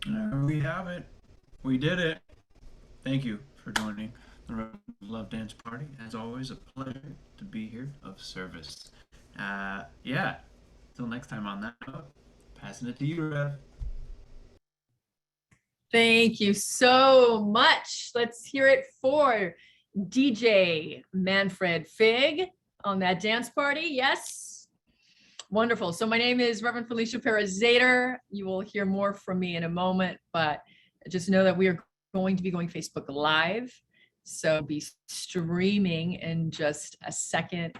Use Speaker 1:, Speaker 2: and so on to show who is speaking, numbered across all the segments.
Speaker 1: We have it. We did it. Thank you for joining the Love Dance Party. As always, a pleasure to be here of service. Yeah. Till next time on that note, passing it to you, Rev.
Speaker 2: Thank you so much. Let's hear it for DJ Manfred Fig on that dance party. Yes. Wonderful. So my name is Reverend Felicia Perez-Zader. You will hear more from me in a moment, but just know that we are going to be going Facebook Live. So be streaming in just a second.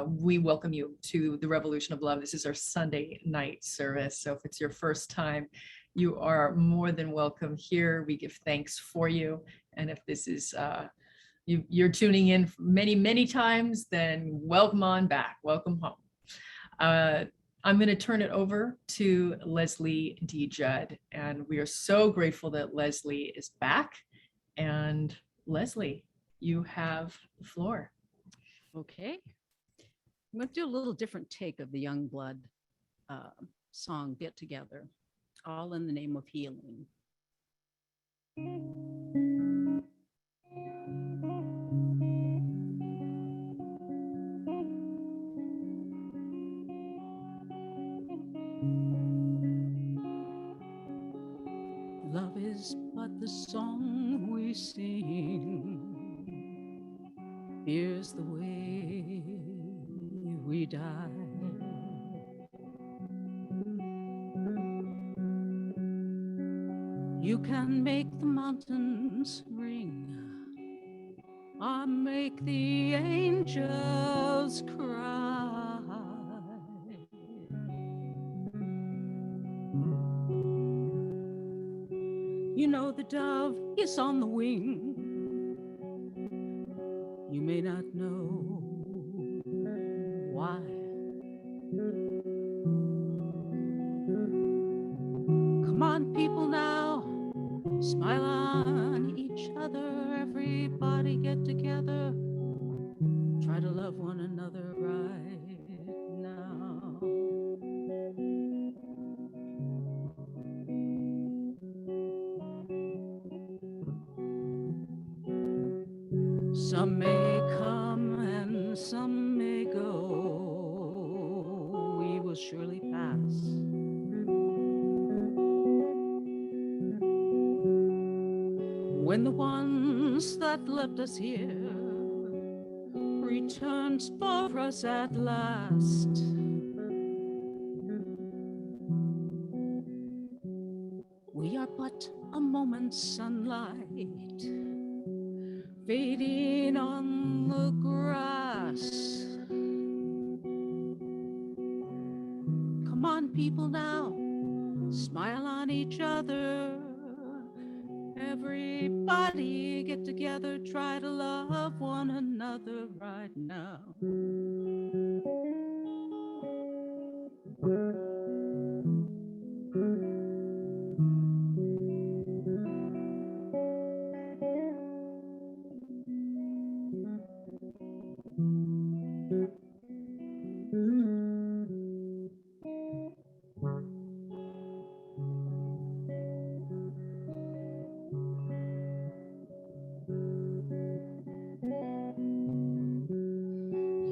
Speaker 2: We welcome you to the Revolution of Love. This is our Sunday night service. So if it's your first time, you are more than welcome here. We give thanks for you. And if this is, you're tuning in many, many times, then welcome on back. Welcome home. I'm going to turn it over to Leslie D Judd. And we are so grateful that Leslie is back. And Leslie, you have the floor.
Speaker 3: Okay. I'm going to do a little different take of the Youngblood song, Get Together, all in the name of healing. Love is but the song we sing. Here's the way we die. You can make the mountains ring, or make the angels cry. You know the dove is on the wing. You may not know why. Come on, people, now, smile on each other. Everybody get together. Try to love one another right now. Some may come and some may go. We will surely pass. When the ones that left us here returns for us at last, we are but a moment's sunlight fading on the grass. Come on, people, now, smile on each other. Everybody get together, try to love one another right now.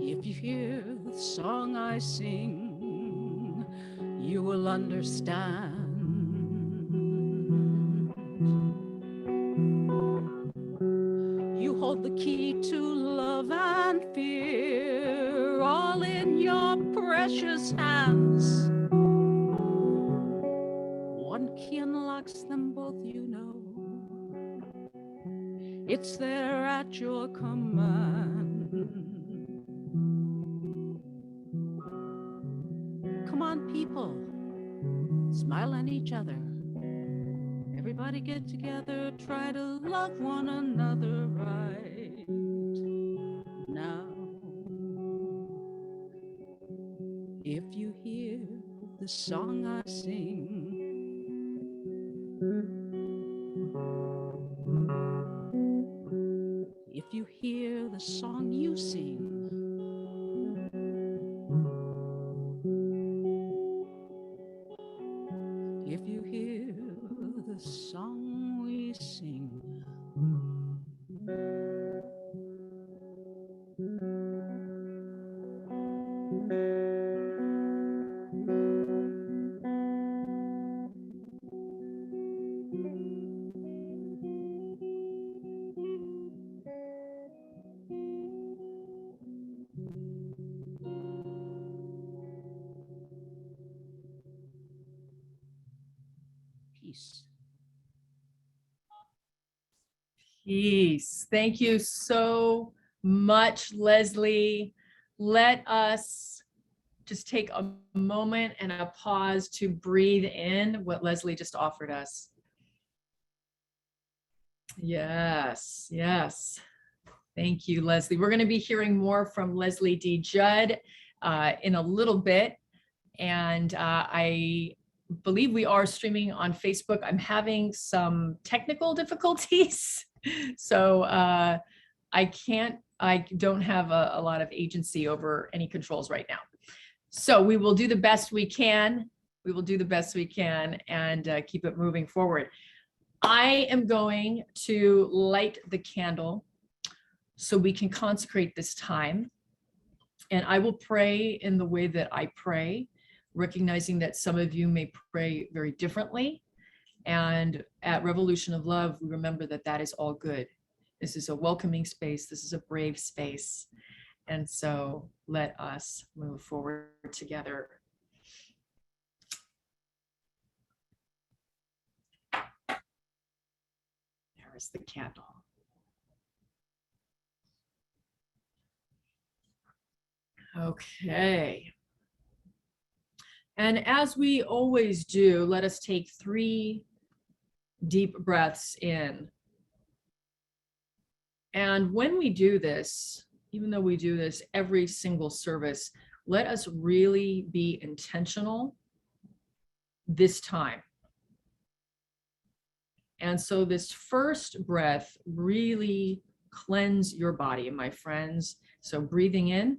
Speaker 3: If you hear the song I sing, you will understand. You hold the key to love and fear, all in your precious hands. One key unlocks them both, you know. It's there at your command. Come on, people, smile on each other. Everybody get together, try to love one another right now. If you hear the song I sing, if you hear the song you sing, if you hear the
Speaker 2: Peace. Thank you so much, Leslie. Let us just take a moment and a pause to breathe in what Leslie just offered us. Yes, yes. Thank you, Leslie. We're going to be hearing more from Leslie D Judd in a little bit. And I believe we are streaming on Facebook. I'm having some technical difficulties. So I don't have a lot of agency over any controls right now. So we will do the best we can. We will do the best we can and keep it moving forward. I am going to light the candle so we can consecrate this time. And I will pray in the way that I pray, recognizing that some of you may pray very differently. And at Revolution of Love, we remember that that is all good. This is a welcoming space. This is a brave space. And so let us move forward together. There is the candle. Okay. And as we always do, let us take 3 deep breaths in. And when we do this, even though we do this every single service, let us really be intentional this time. And so this first breath, really cleanse your body, my friends. So breathing in.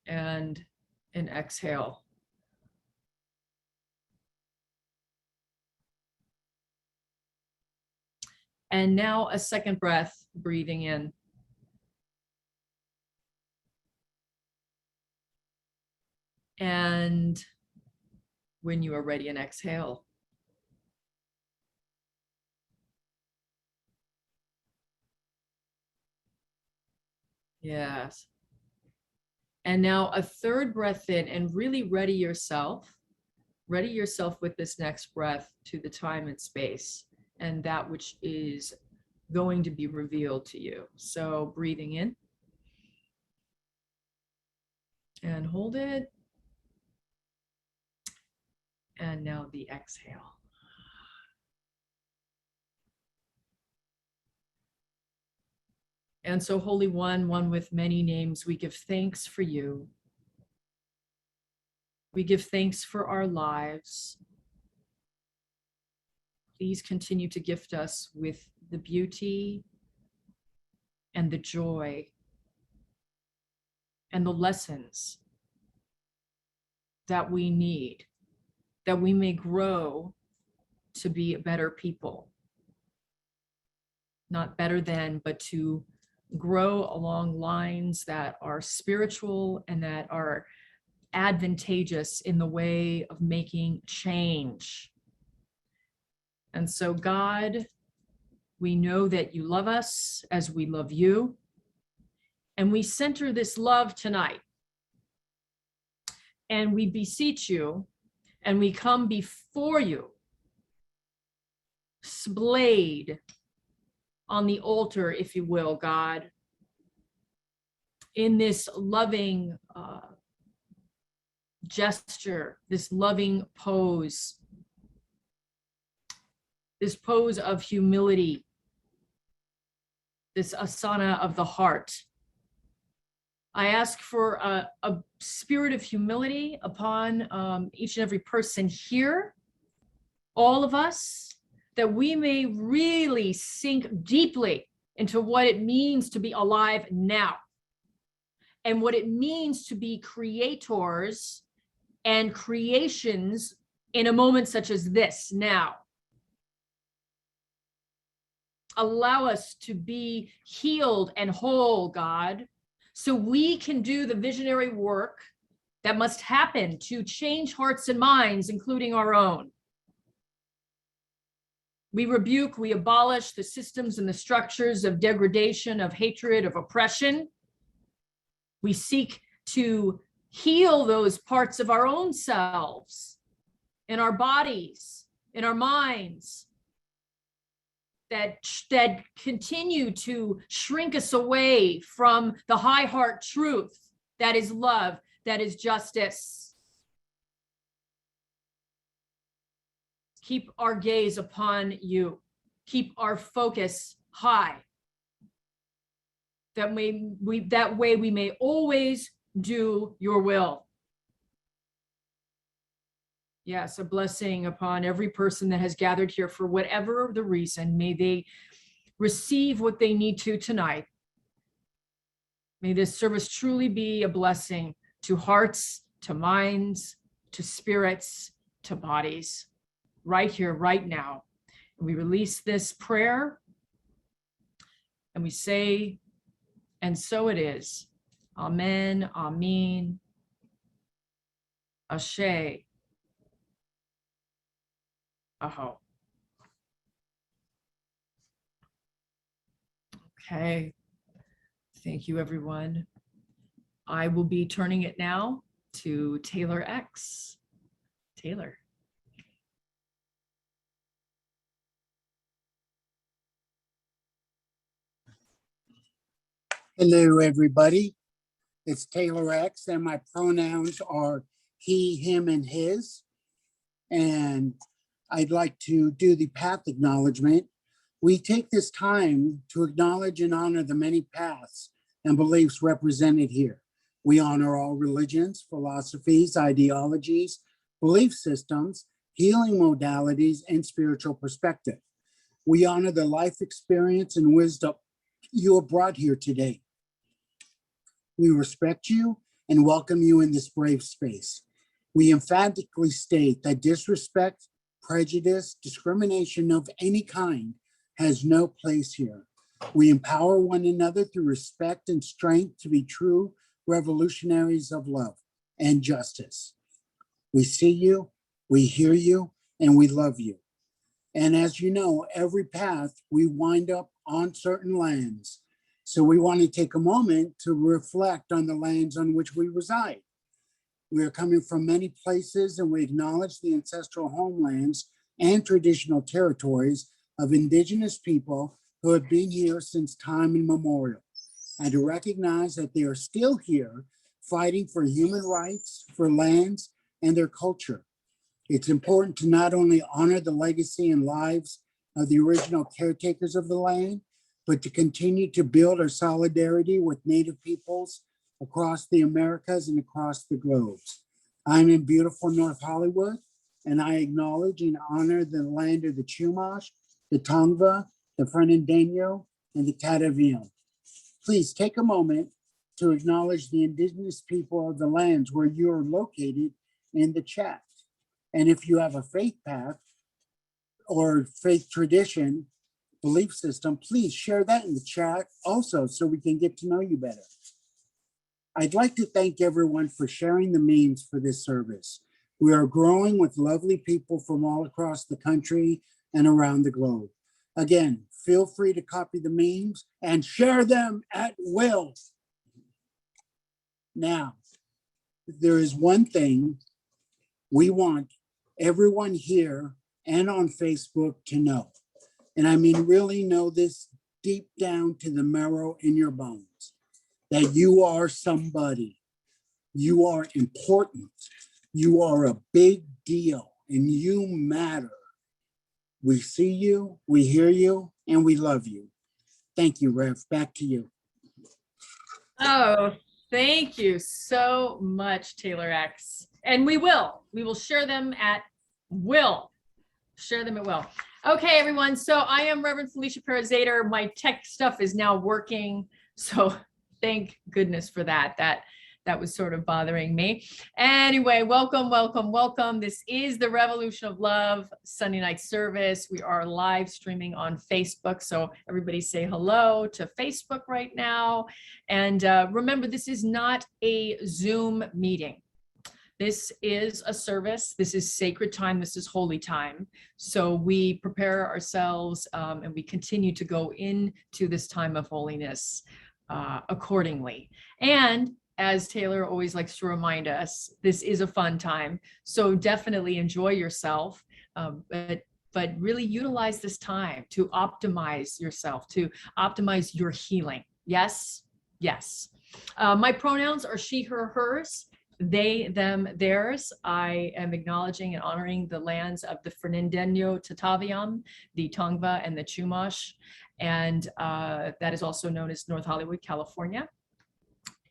Speaker 2: And an exhale. And now a second breath, breathing in. And when you are ready, an exhale. Yes. And now a third breath in, and really ready yourself with this next breath to the time and space and that which is going to be revealed to you. So breathing in and hold it. And now the exhale. And so, Holy One, one with many names, we give thanks for you. We give thanks for our lives. Please continue to gift us with the beauty and the joy and the lessons that we need, that we may grow to be better people. Not better than, but to grow along lines that are spiritual and that are advantageous in the way of making change. And so, God, we know that you love us as we love you, and we center this love tonight. And we beseech you, and we come before you, splayed on the altar, if you will, God, in this loving gesture, this loving pose, this pose of humility, this asana of the heart. I ask for a spirit of humility upon each and every person here, all of us, that we may really sink deeply into what it means to be alive now and what it means to be creators and creations in a moment such as this now. Allow us to be healed and whole, God, so we can do the visionary work that must happen to change hearts and minds, including our own. We rebuke, we abolish the systems and the structures of degradation, of hatred, of oppression. We seek to heal those parts of our own selves, in our bodies, in our minds that continue to shrink us away from the high heart truth that is love, that is justice. Keep our gaze upon you. Keep our focus high. That way we may always do your will. Yes, a blessing upon every person that has gathered here for whatever the reason. May they receive what they need to tonight. May this service truly be a blessing to hearts, to minds, to spirits, to bodies, right here, right now. And we release this prayer and we say, and so it is. Amen, Amen, Ashe, Aho. Okay. Thank you, everyone. I will be turning it now to Taylor X. Taylor.
Speaker 4: Hello, everybody. It's Taylor X, and my pronouns are he, him, and his. And I'd like to do the path acknowledgement. We take this time to acknowledge and honor the many paths and beliefs represented here. We honor all religions, philosophies, ideologies, belief systems, healing modalities, and spiritual perspective. We honor the life experience and wisdom you have brought here today. We respect you and welcome you in this brave space. We emphatically state that disrespect, prejudice, discrimination of any kind has no place here. We empower one another through respect and strength to be true revolutionaries of love and justice. We see you, we hear you, and we love you. And as you know, every path we wind up on certain lands. So we want to take a moment to reflect on the lands on which we reside. We are coming from many places, and we acknowledge the ancestral homelands and traditional territories of indigenous people who have been here since time immemorial, and to recognize that they are still here fighting for human rights, for lands, and their culture. It's important to not only honor the legacy and lives of the original caretakers of the land, but to continue to build our solidarity with Native peoples across the Americas and across the globe. I'm in beautiful North Hollywood, and I acknowledge and honor the land of the Chumash, the Tongva, the Fernandino, and the Catavian. Please take a moment to acknowledge the indigenous people of the lands where you are located in the chat. And if you have a faith path or faith tradition, belief system, please share that in the chat also so we can get to know you better. I'd like to thank everyone for sharing the memes for this service. We are growing with lovely people from all across the country and around the globe. Again, feel free to copy the memes and share them at will. Now, there is one thing we want everyone here and on Facebook to know. And I mean, really know this deep down to the marrow in your bones, that you are somebody. You are important. You are a big deal and you matter. We see you, we hear you, and we love you. Thank you, Rev. Back to you.
Speaker 2: Oh, thank you so much, Taylor X. And we will share them at will. Share them at will. Okay, everyone. So I am Reverend Felicia Perez-Zader. My tech stuff is now working. So thank goodness for that. That was sort of bothering me. Anyway, welcome, welcome, welcome. This is the Revolution of Love Sunday night service. We are live streaming on Facebook. So everybody say hello to Facebook right now. And remember, this is not a Zoom meeting. This is a service. This is sacred time. This is holy time. So we prepare ourselves and we continue to go into this time of holiness accordingly. And as Taylor always likes to remind us, this is a fun time. So definitely enjoy yourself. But really utilize this time to optimize yourself, to optimize your healing. Yes, yes. My pronouns are she, her, hers, they, them, theirs. I am acknowledging and honoring the lands of the Fernandeño Tataviam, the Tongva, and the Chumash, and that is also known as North Hollywood, California.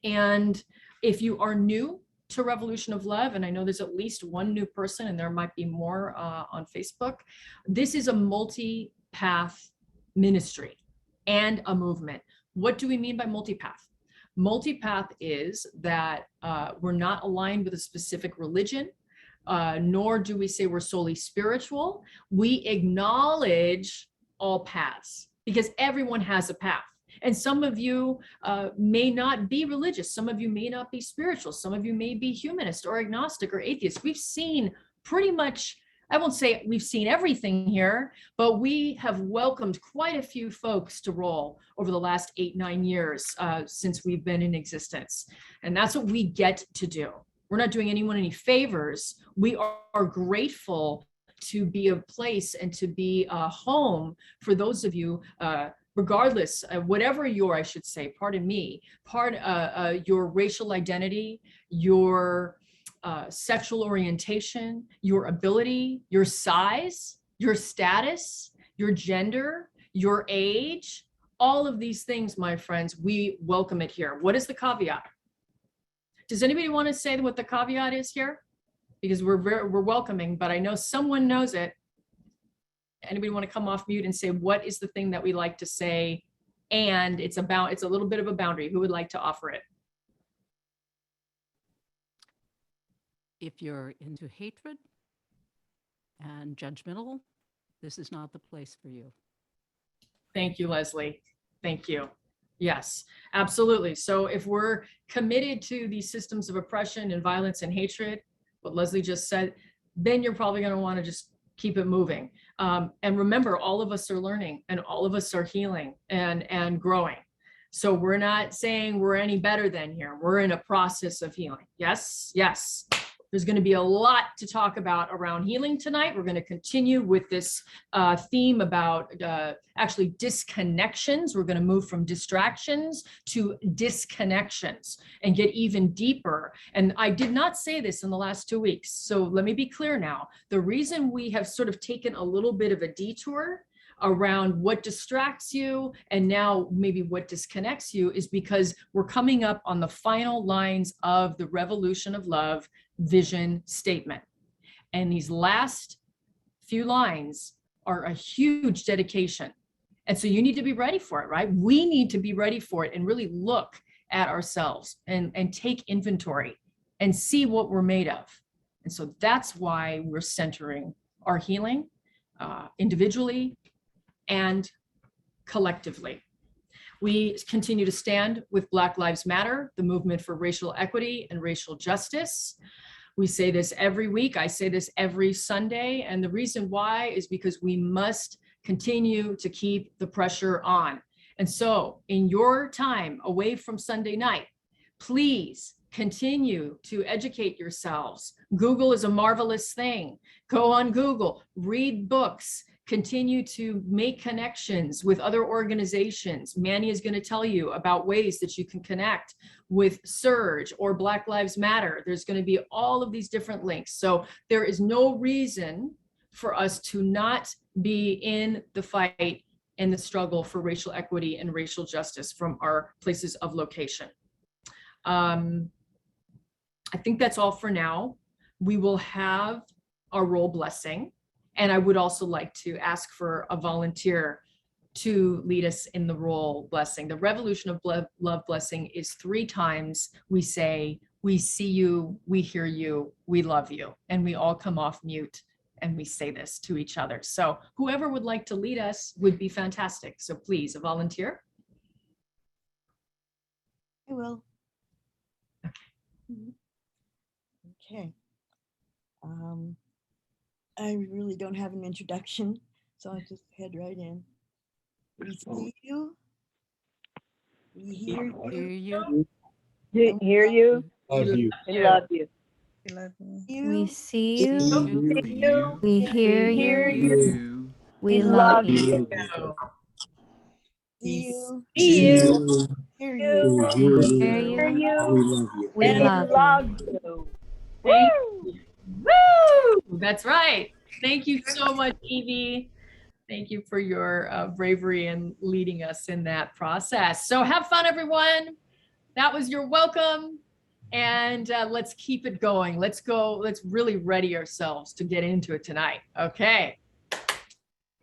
Speaker 2: And if you are new to Revolution of Love, and I know there's at least one new person, and there might be more on Facebook, this is a multi-path ministry and a movement. What do we mean by multi-path? Multi-path is that we're not aligned with a specific religion, nor do we say we're solely spiritual. We acknowledge all paths because everyone has a path. And some of you may not be religious. Some of you may not be spiritual. Some of you may be humanist or agnostic or atheist. We've seen pretty much, I won't say we've seen everything here, but we have welcomed quite a few folks to roll over the last 8-9 years since we've been in existence. And that's what we get to do. We're not doing anyone any favors. We are grateful to be a place and to be a home for those of you regardless of whatever your, I should say, pardon me, your racial identity, your sexual orientation, your ability, your size, your status, your gender, your age, all of these things, my friends, we welcome it here. What is the caveat? Does anybody want to say what the caveat is here? Because we're welcoming, but I know someone knows it. Anybody want to come off mute and say, what is the thing that we like to say? And it's a little bit of a boundary. Who would like to offer it?
Speaker 3: If you're into hatred and judgmental, this is not the place for you.
Speaker 2: Thank you, Leslie. Thank you. Yes, absolutely. So if we're committed to these systems of oppression and violence and hatred, what Leslie just said, then you're probably going to want to just keep it moving. And remember, all of us are learning and all of us are healing and growing. So we're not saying we're any better than here. We're in a process of healing. Yes, yes. There's going to be a lot to talk about around healing tonight. We're going to continue with this theme about actually disconnections. We're going to move from distractions to disconnections and get even deeper. And I did not say this in the last 2 weeks. So let me be clear now. The reason we have sort of taken a little bit of a detour around what distracts you and now maybe what disconnects you is because we're coming up on the final lines of the Revolution of Love vision statement. And these last few lines are a huge dedication. And so you need to be ready for it, right? We need to be ready for it and really look at ourselves and take inventory and see what we're made of. And so that's why we're centering our healing individually and collectively. We continue to stand with Black Lives Matter, the movement for racial equity and racial justice. We say this every week. I say this every Sunday. And the reason why is because we must continue to keep the pressure on. And so in your time away from Sunday night, please continue to educate yourselves. Google is a marvelous thing. Go on Google, read books, continue to make connections with other organizations. Manny is going to tell you about ways that you can connect with Surge or Black Lives Matter. There's going to be all of these different links. So there is no reason for us to not be in the fight and the struggle for racial equity and racial justice from our places of location. I think that's all for now. We will have our roll blessing. And I would also like to ask for a volunteer to lead us in the roll blessing. The Revolution of Love blessing is 3 times we say, we see you, we hear you, we love you. And we all come off mute and we say this to each other. So whoever would like to lead us would be fantastic. So please, a volunteer.
Speaker 5: I will.
Speaker 2: Okay.
Speaker 5: Okay. I really don't have an introduction, so I'll just head right in. We see you. We hear you.
Speaker 3: Hear you.
Speaker 5: And we
Speaker 6: Hear
Speaker 5: love
Speaker 6: you
Speaker 5: you.
Speaker 6: and love you. We see you.
Speaker 4: You,
Speaker 6: We hear you.
Speaker 1: you.
Speaker 6: We love you.
Speaker 4: you,
Speaker 5: See you.
Speaker 2: See you.
Speaker 5: Hear you.
Speaker 4: we hear
Speaker 6: We hear
Speaker 4: you,
Speaker 6: you.
Speaker 4: we love you.
Speaker 6: We love you.
Speaker 2: Thank you. Woo! That's right. Thank you so much, Evie. Thank you for your bravery and leading us in that process. So have fun, everyone. That was your welcome. And let's keep it going. Let's go. Let's really ready ourselves to get into it tonight. Okay.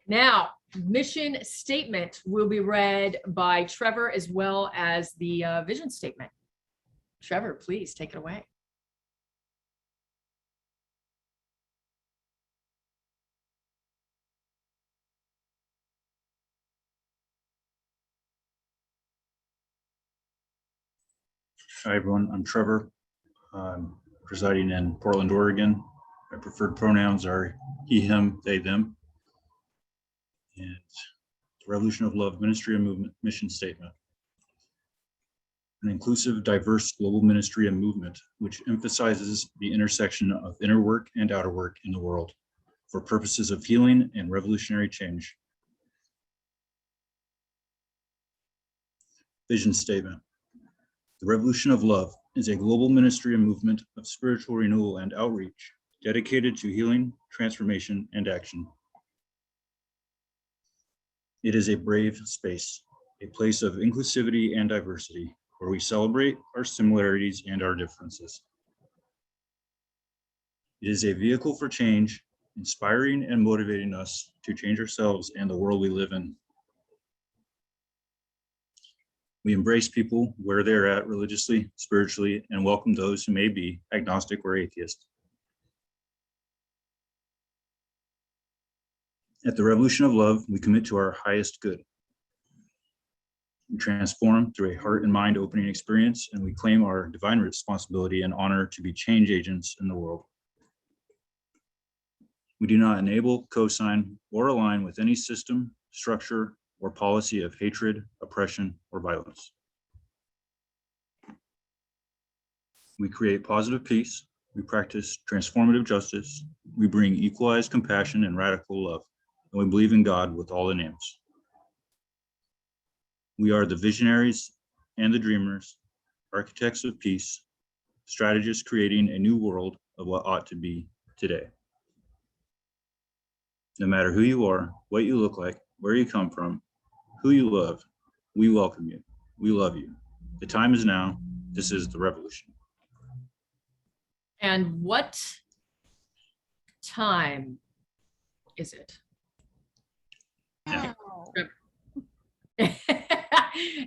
Speaker 2: Now, mission statement will be read by Trevor as well as the vision statement. Trevor, please take it away.
Speaker 7: Hi, everyone. I'm Trevor. I'm residing in Portland, Oregon. My preferred pronouns are he, him, they, them. And the Revolution of Love Ministry and Movement Mission Statement. An inclusive, diverse global ministry and movement which emphasizes the intersection of inner work and outer work in the world for purposes of healing and revolutionary change. Vision Statement. The Revolution of Love is a global ministry and movement of spiritual renewal and outreach dedicated to healing, transformation, and action. It is a brave space, a place of inclusivity and diversity, where we celebrate our similarities and our differences. It is a vehicle for change, inspiring and motivating us to change ourselves and the world we live in. We embrace people where they're at religiously, spiritually, and welcome those who may be agnostic or atheist. At the Revolution of Love, we commit to our highest good. We transform through a heart and mind opening experience, and we claim our divine responsibility and honor to be change agents in the world. We do not enable, co-sign, or align with any system, structure, or policy of hatred, oppression, or violence. We create positive peace. We practice transformative justice. We bring equalized compassion and radical love. And we believe in God with all the names. We are the visionaries and the dreamers, architects of peace, strategists creating a new world of what ought to be today. No matter who you are, what you look like, where you come from, who you love, we welcome you. We love you. The time is now. This is the revolution.
Speaker 2: And what time is it?
Speaker 5: Wow.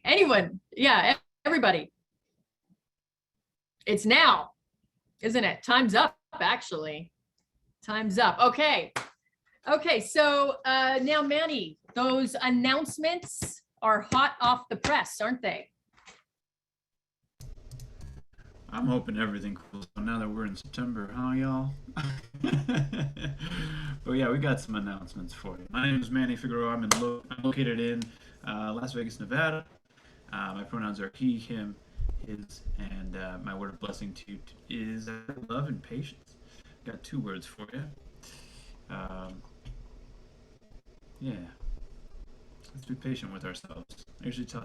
Speaker 2: Anyone? Yeah, everybody. It's now, isn't it? Time's up, actually. Time's up. Okay. Okay, so now, Manny, those announcements are hot off the press, aren't they?
Speaker 1: I'm hoping everything cools down now that we're in September, huh, y'all? But yeah, we got some announcements for you. My name is Manny Figueroa. I'm located in Las Vegas, Nevada. My pronouns are he, him, his, and my word of blessing to you is love and patience. Got 2 words for you. Yeah. Let's be patient with ourselves. I usually tell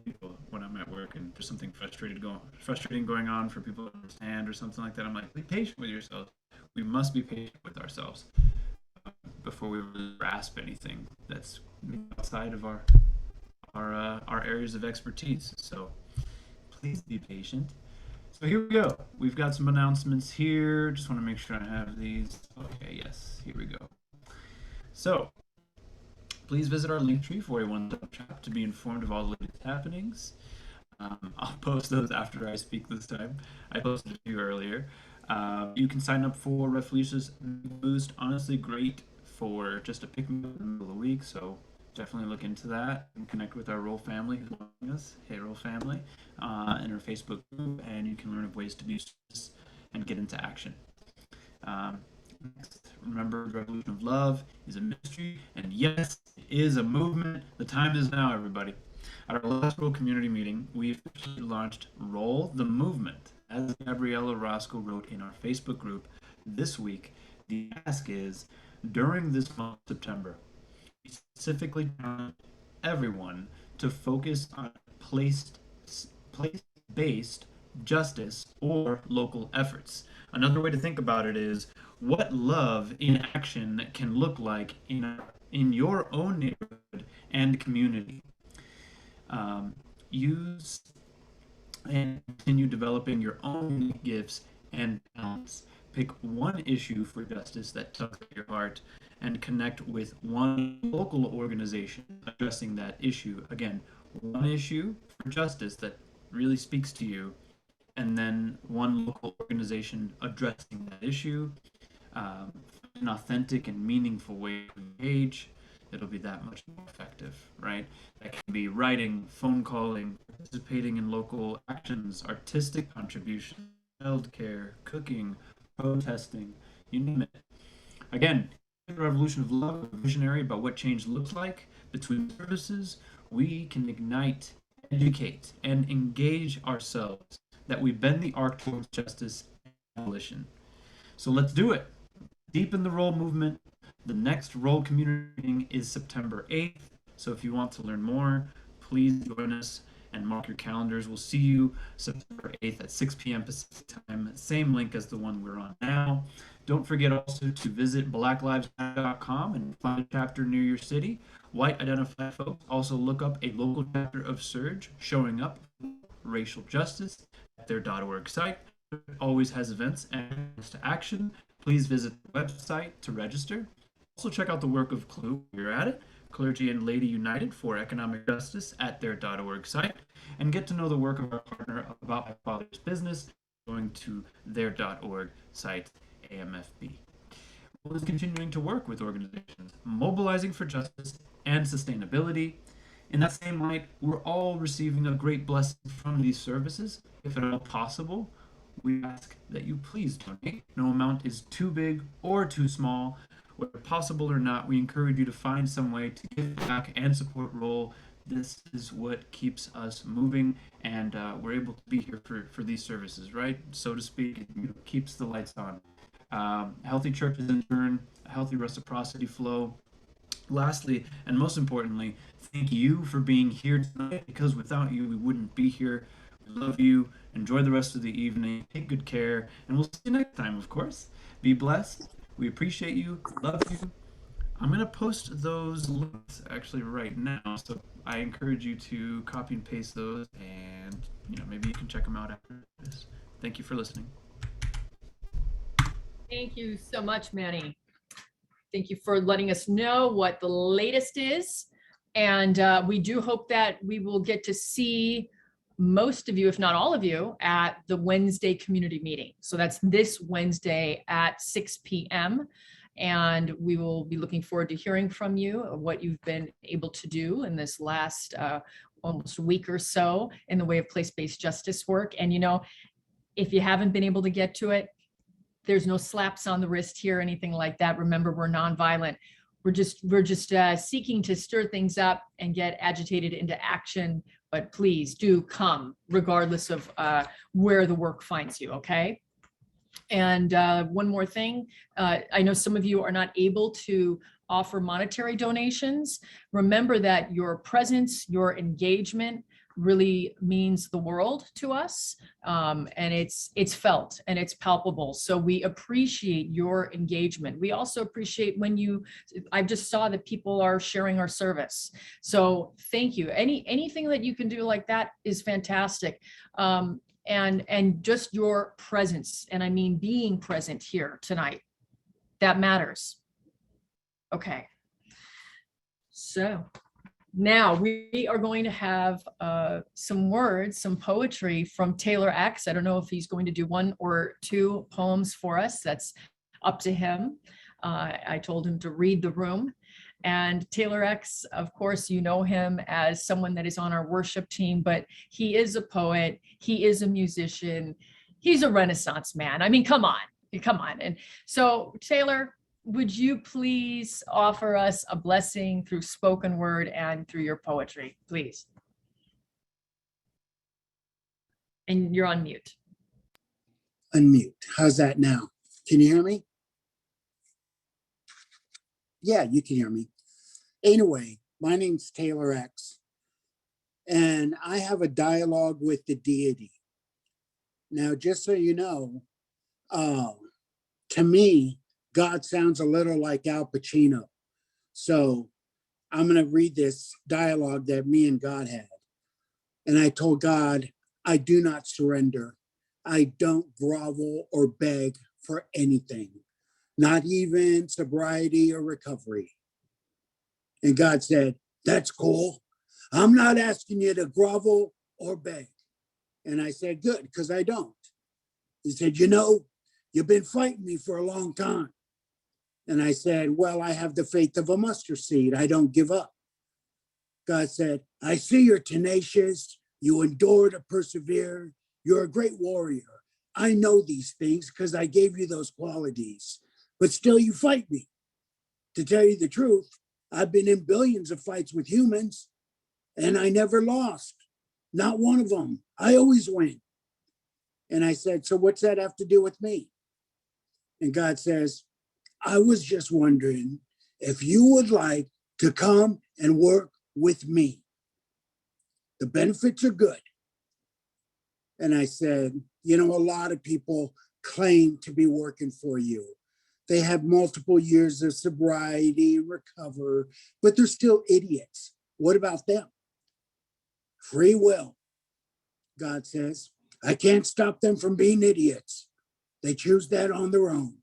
Speaker 1: people when I'm at work and there's something frustrating going on for people to understand or something like that. I'm like, be patient with yourselves. We must be patient with ourselves before we really grasp anything that's outside of our areas of expertise. So please be patient. So here we go. We've got some announcements here. Just want to make sure I have these. Okay, yes, here we go. So please visit our Linktree for a one-stop shop to be informed of all the latest happenings. I'll post those after I speak this time. I posted a few earlier. You can sign up for Revolution's Boost. Honestly, great for just a pick-me-up in the middle of the week. So definitely look into that and connect with our Roll family who's watching us. Hey, Roll family, in our Facebook group, and you can learn of ways to be and get into action. Next, remember, the Revolution of Love is a mystery, and yes, it is a movement. The time is now, everybody. At our last Roll community meeting, we officially launched Roll the Movement. as Gabriella Roscoe wrote in our Facebook group this week, the ask is, during this month of September, we specifically challenge everyone to focus on place-based justice or local efforts. Another way to think about it is what love in action can look like in your own neighborhood and community. Use and continue developing your own gifts and talents. Pick one issue for justice that tugs at your heart and connect with one local organization addressing that issue. Again, one issue for justice that really speaks to you, and then one local organization addressing that issue. An authentic and meaningful way to engage. It'll be that much more effective, right? That can be writing, phone calling, participating in local actions, artistic contributions, childcare, cooking, protesting, you name it. Again, the Revolution of Love, a visionary about what change looks like between services, we can ignite, educate, and engage ourselves that we bend the arc towards justice and abolition. So let's do it. Deepen the Roll movement. The next Roll community meeting is September 8th. So if you want to learn more, please join us and mark your calendars. We'll see you September 8th at 6 p.m. Pacific time. Same link as the one we're on now. Don't forget also to visit blacklivesmatter.com and find a chapter near your city. White identified folks also look up a local chapter of Surge showing up for racial justice at their .org site. It always has events and calls to action. Please visit the website to register. Also check out the work of CLUE while you're at it, Clergy and Lady United for Economic Justice at their .org site, and get to know the work of our partner About My Father's Business going to their .org site, AMFB. Roll is continuing to work with organizations mobilizing for justice and sustainability. In that same light, we're all receiving a great blessing from these services. If at all possible, we ask that you please donate. No amount is too big or too small. Whether possible or not, we encourage you to find some way to give back and support Roll. This is what keeps us moving, and we're able to be here for these services, right? So to speak, it keeps the lights on. Healthy churches in turn, a healthy reciprocity flow. Lastly, and most importantly, thank you for being here tonight, because without you, we wouldn't be here. We love you. Enjoy the rest of the evening. Take good care, and we'll see you next time, of course. Be blessed. We appreciate you. Love you. I'm going to post those links actually right now, so I encourage you to copy and paste those, and maybe you can check them out after this. Thank you for listening.
Speaker 2: Thank you so much, Manny. Thank you for letting us know what the latest is. And we do hope that we will get to see most of you, if not all of you, at the Wednesday community meeting. So that's this Wednesday at 6 p.m. And we will be looking forward to hearing from you of what you've been able to do in this last almost week or so in the way of place-based justice work. And if you haven't been able to get to it, there's no slaps on the wrist here, anything like that. Remember, we're nonviolent. We're just seeking to stir things up and get agitated into action. But please do come, regardless of where the work finds you. Okay. And one more thing, I know some of you are not able to offer monetary donations. Remember that your presence, your engagement really means the world to us, and it's felt and it's palpable. So we appreciate your engagement. We also appreciate when I just saw that people are sharing our service. So thank you. Anything that you can do like that is fantastic. And just your presence, and I mean being present here tonight, that matters. Okay. So now we are going to have some words, some poetry from Taylor X. I don't know if he's going to do one or two poems for us. That's up to him. I told him to read the room. And Taylor X, of course, you know him as someone that is on our worship team, but he is a poet. He is a musician. He's a Renaissance man. I mean, come on. And so, Taylor, would you please offer us a blessing through spoken word and through your poetry, please? And you're on mute.
Speaker 4: unmute. How's that now? Can you hear me? Yeah, you can hear me. Anyway, my name's Taylor X, and I have a dialogue with the deity. Now, just so you know, to me, God sounds a little like Al Pacino. So I'm going to read this dialogue that me and God had. And I told God, I do not surrender. I don't grovel or beg for anything, not even sobriety or recovery. And God said, that's cool. I'm not asking you to grovel or beg. And I said, good, because I don't. He said, you know, you've been fighting me for a long time. And I said, well, I have the faith of a mustard seed. I don't give up. God said, I see you're tenacious. You endure to persevere. You're a great warrior. I know these things because I gave you those qualities, but still you fight me. To tell you the truth, I've been in billions of fights with humans and I never lost. Not one of them. I always win. And I said, so what's that have to do with me? And God says, I was just wondering if you would like to come and work with me. The benefits are good. And I said, you know, a lot of people claim to be working for you. They have multiple years of sobriety, recover, but they're still idiots. What about them? Free will, God says. I can't stop them from being idiots. They choose that on their own.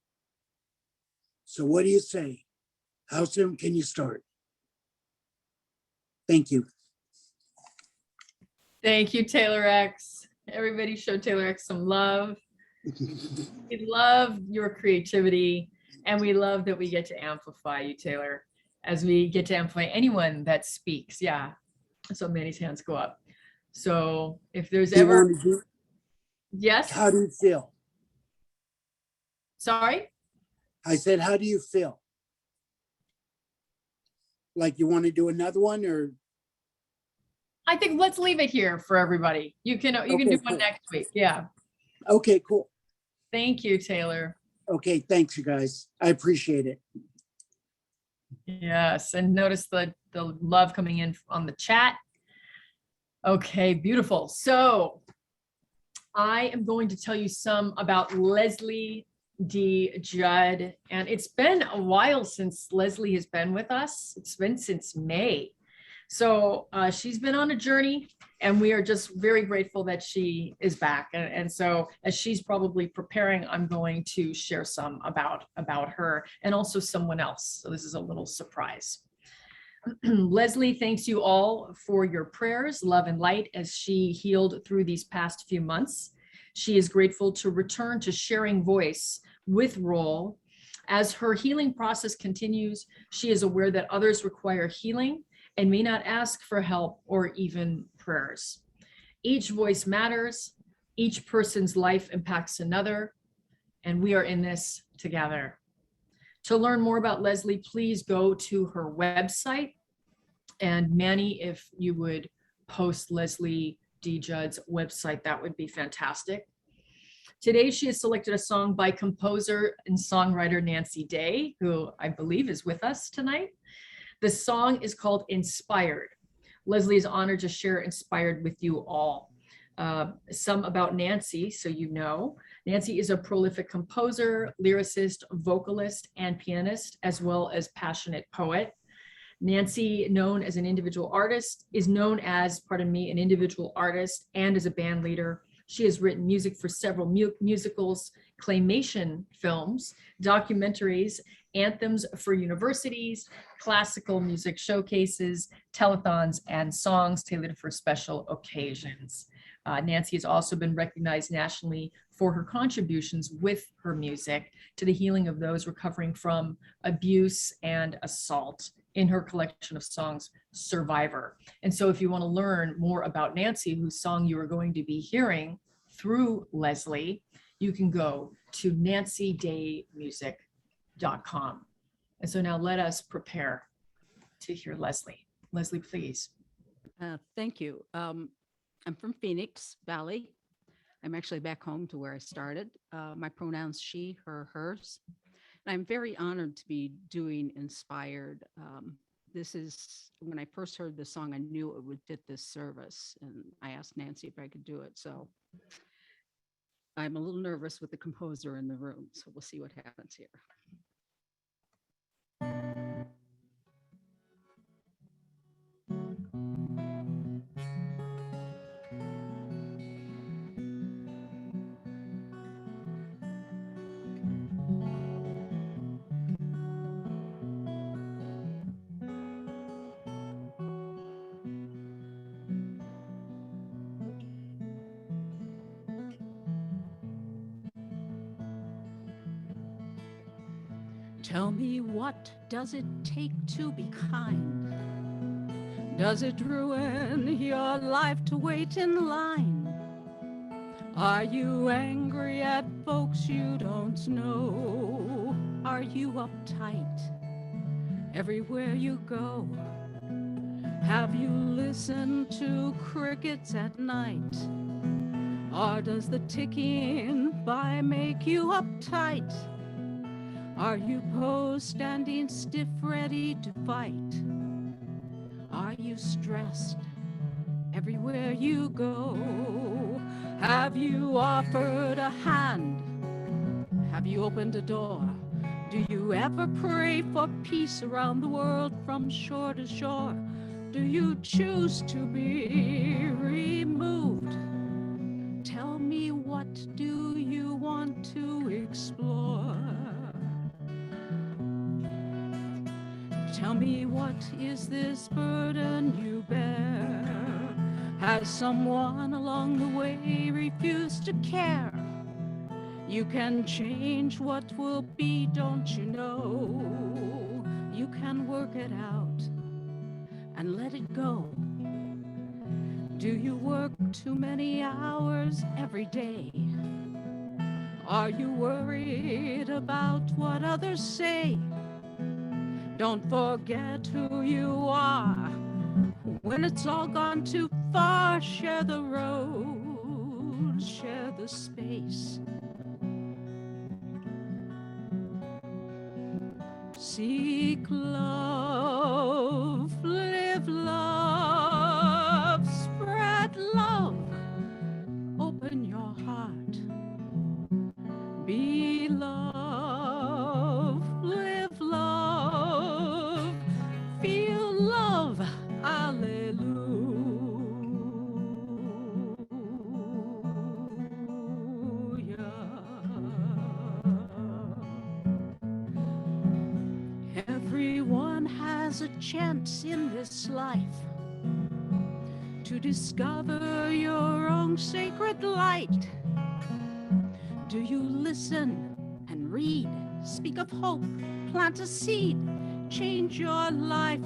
Speaker 4: So what do you say? How soon can you start? Thank you.
Speaker 2: Thank you, Taylor X. Everybody show Taylor X some love. We love your creativity, and we love that we get to amplify you, Taylor, as we get to amplify anyone that speaks. Yeah, so Manny's hands go up. So if there's ever, yes.
Speaker 4: How do you feel?
Speaker 2: Sorry?
Speaker 4: I said, how do you feel? Like you want to do another one, or?
Speaker 2: I think let's leave it here for everybody. You can do
Speaker 4: Okay,
Speaker 2: one
Speaker 4: cool.
Speaker 2: next week. Yeah.
Speaker 4: Okay, cool.
Speaker 2: Thank you, Taylor.
Speaker 4: Okay, thanks, you guys. I appreciate it.
Speaker 2: Yes, and notice the love coming in on the chat. Okay, beautiful. So I am going to tell you some about Leslie D Judd, and it's been a while since Leslie has been with us. It's been since May. So she's been on a journey, and we are just very grateful that she is back. And so as she's probably preparing, I'm going to share some about her and also someone else. So this is a little surprise. Leslie thanks you all for your prayers, love, and light as she healed through these past few months. She is grateful to return to sharing voice with Roll. As her healing process continues, she is aware that others require healing and may not ask for help or even prayers. Each voice matters. Each person's life impacts another, and we are in this together. To learn more about Leslie, please go to her website. And Manny, if you would post Leslie D Judd's website, that would be fantastic. Today, she has selected a song by composer and songwriter Nancy Day, who I believe is with us tonight. The song is called Inspired. Leslie is honored to share Inspired with you all. Some about Nancy, so you know. Nancy is a prolific composer, lyricist, vocalist, and pianist, as well as passionate poet. Nancy, known as an individual artist, is known as, an individual artist and as a band leader. She has written music for several musicals, claymation films, documentaries, anthems for universities, classical music showcases, telethons, and songs tailored for special occasions. Nancy has also been recognized nationally for her contributions with her music to the healing of those recovering from abuse and assault in her collection of songs, Survivor. And so if you want to learn more about Nancy, whose song you are going to be hearing through Leslie, you can go to nancydaymusic.com. And so now let us prepare to hear Leslie. Leslie, please.
Speaker 3: Thank you. I'm from Phoenix Valley. I'm actually back home to where I started. My pronouns she, her, hers. And I'm very honored to be doing Inspired. This is, when I first heard this song, I knew it would fit this service. And I asked Nancy if I could do it. So I'm a little nervous with the composer in the room. So we'll see what happens here. Tell me, what does it take to be kind? Does it ruin your life to wait in line? Are you angry at folks you don't know? Are you uptight everywhere you go? Have you listened to crickets at night? Or does the ticking by make you uptight? Are you posed standing stiff ready to fight? Are you stressed everywhere you go? Have you offered a hand? Have you opened a door? Do you ever pray for peace around the world from shore to shore? Do you choose to be removed? Tell me, what do you want to explore? Tell me, what is this burden you bear? Has someone along the way refused to care? You can change what will be, don't you know? You can work it out and let it go. Do you work too many hours every day? Are you worried about what others say? Don't forget who you are. When it's all gone too far, share the road, share the space. Seek love, live love, spread love, open your heart. Be love, live love, feel love, hallelujah. Everyone has a chance in this life to discover your own sacred light. Do you listen and read? Speak of hope, plant a seed, change your life,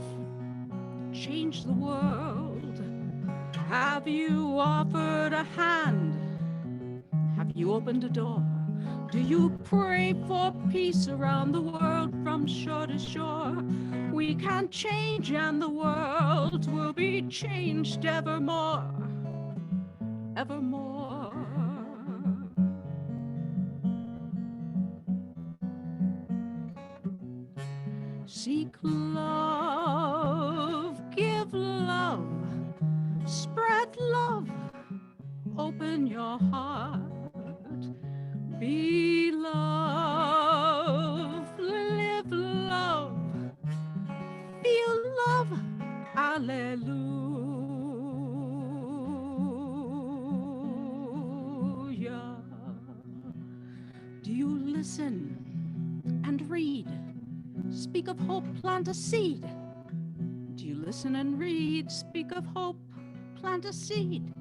Speaker 3: change the world. Have you offered a hand? Have you opened a door? Do you pray for peace around the world from shore to shore? We can change and the world will be changed evermore, evermore. Seek love, give love, spread love, open your heart. Be love, live love, feel love, hallelujah. Do you listen and read? Speak of hope, plant a seed. Do you listen and read? Speak of hope, plant a seed.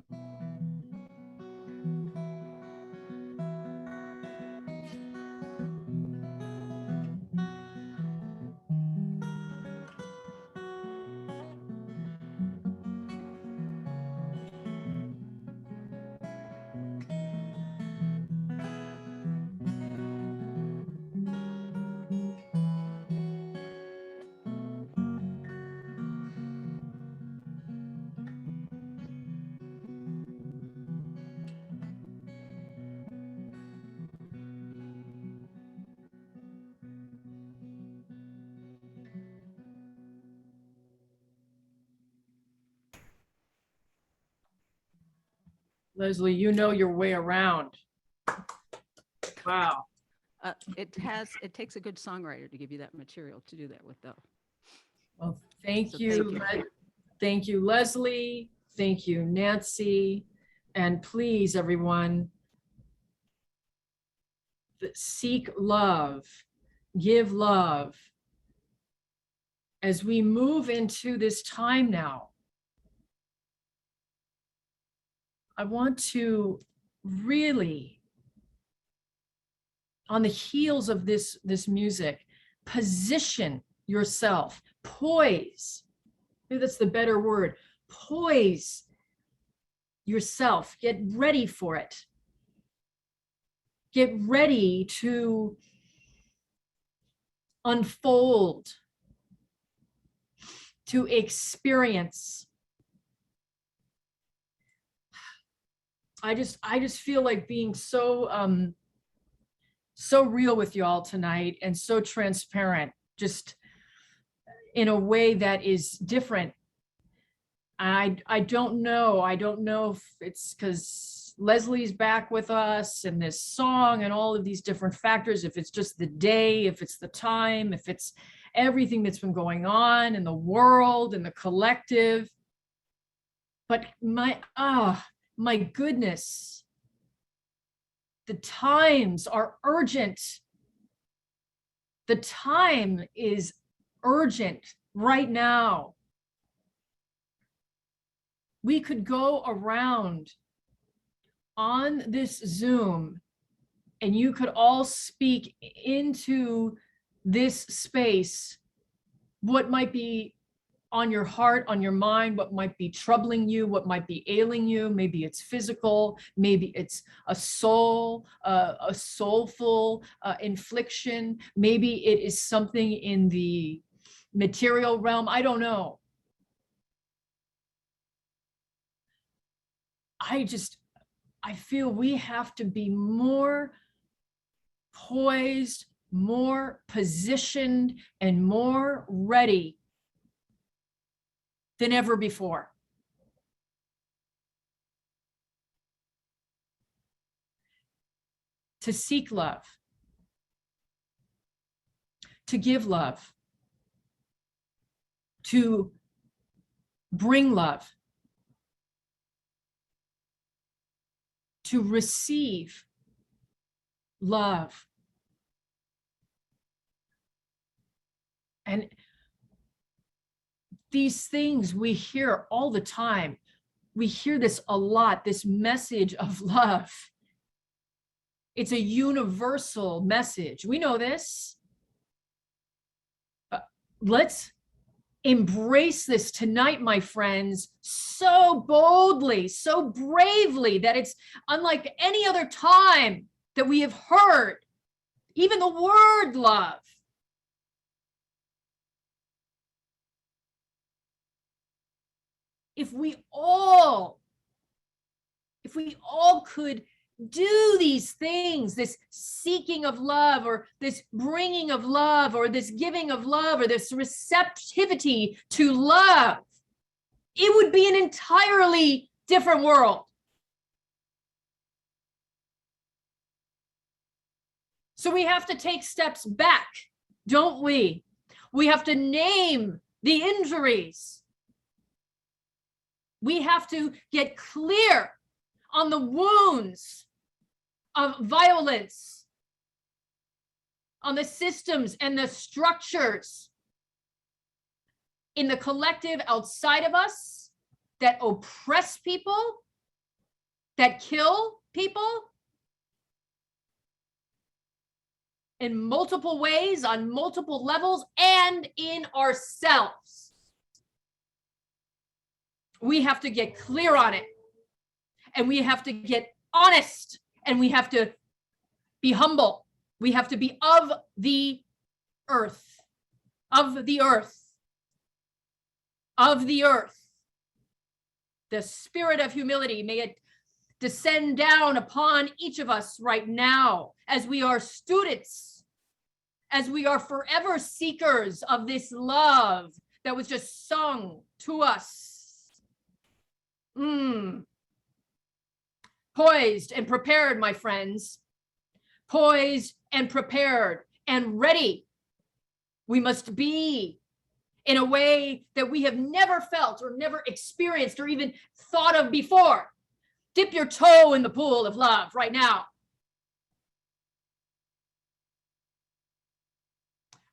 Speaker 2: Leslie, you know your way around. Wow.
Speaker 3: It takes a good songwriter to give you that material to do that with, though.
Speaker 2: Well, thank
Speaker 3: So
Speaker 2: you. Thank you, Leslie. Thank you, Nancy. And please, everyone, seek love, give love. As we move into this time now, I want to really, on the heels of this music, position yourself, poise. Maybe that's the better word. Poise yourself. Get ready for it. Get ready to unfold, to experience. I just feel like being so real with y'all tonight and so transparent, just in a way that is different. I don't know if it's because Leslie's back with us and this song and all of these different factors, if it's just the day, if it's the time, if it's everything that's been going on in the world and the collective. But my goodness, the times are urgent. The time is urgent right now. We could go around on this Zoom and you could all speak into this space what might be on your heart, on your mind, what might be troubling you, what might be ailing you. Maybe it's physical, maybe it's a soulful infliction. Maybe it is something in the material realm. I don't know. I feel we have to be more poised, more positioned, and more ready than ever before. To seek love, to give love, to bring love, to receive love. And these things we hear all the time. We hear this a lot, this message of love. It's a universal message. We know this. Let's embrace this tonight, my friends, so boldly, so bravely, that it's unlike any other time that we have heard even the word love. If we all could do these things, this seeking of love, or this bringing of love, or this giving of love, or this receptivity to love, it would be an entirely different world. So we have to take steps back, don't we? We have to name the injuries. We have to get clear on the wounds of violence, on the systems and the structures in the collective outside of us that oppress people, that kill people in multiple ways, on multiple levels, and in ourselves. We have to get clear on it, and we have to get honest, and we have to be humble. We have to be of the earth, of the earth, of the earth. The spirit of humility, may it descend down upon each of us right now as we are students, as we are forever seekers of this love that was just sung to us. poised and prepared, my friends, poised and prepared and ready. We must be in a way that we have never felt or never experienced or even thought of before. Dip your toe in the pool of love right now.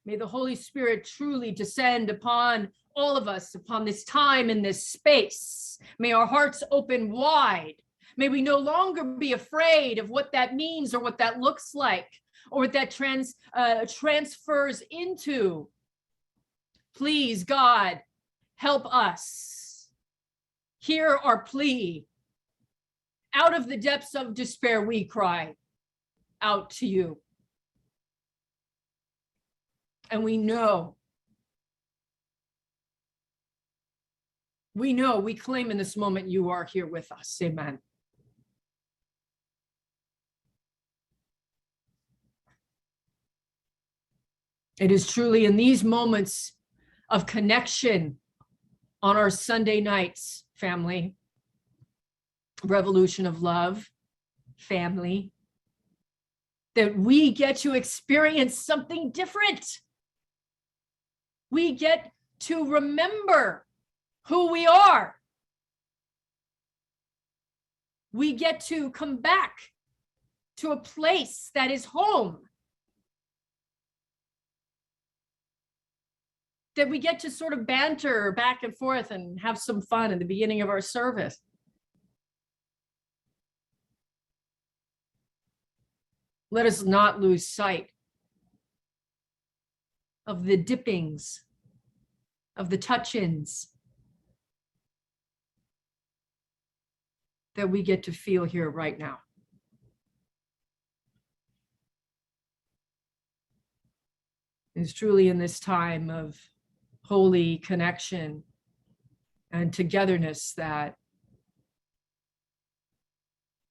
Speaker 2: May the Holy Spirit truly descend upon all of us, upon this time and this space. May our hearts open wide. May we no longer be afraid of what that means or what that looks like or what that transfers into. Please, God, help us. Hear our plea. Out of the depths of despair, we cry out to you. And we know, we claim in this moment you are here with us. Amen. It is truly in these moments of connection on our Sunday nights, family, Revolution of Love, family, that we get to experience something different. We get to remember who we are. We get to come back to a place that is home. That we get to sort of banter back and forth and have some fun at the beginning of our service. Let us not lose sight of the dippings, of the touch-ins that we get to feel here right now. It's truly in this time of holy connection and togetherness that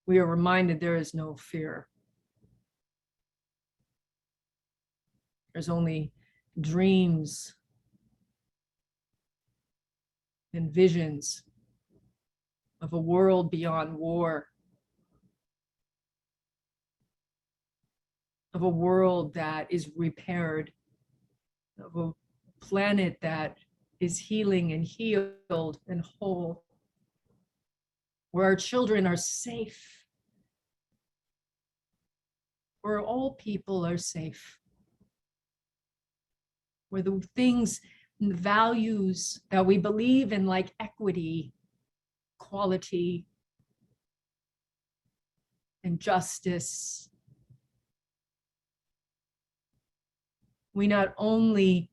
Speaker 2: we are reminded there is no fear. There's only dreams and visions of a world beyond war, of a world that is repaired, of a planet that is healing and healed and whole, where our children are safe, where all people are safe, where the things and the values that we believe in, like equity, equality, and justice, we not only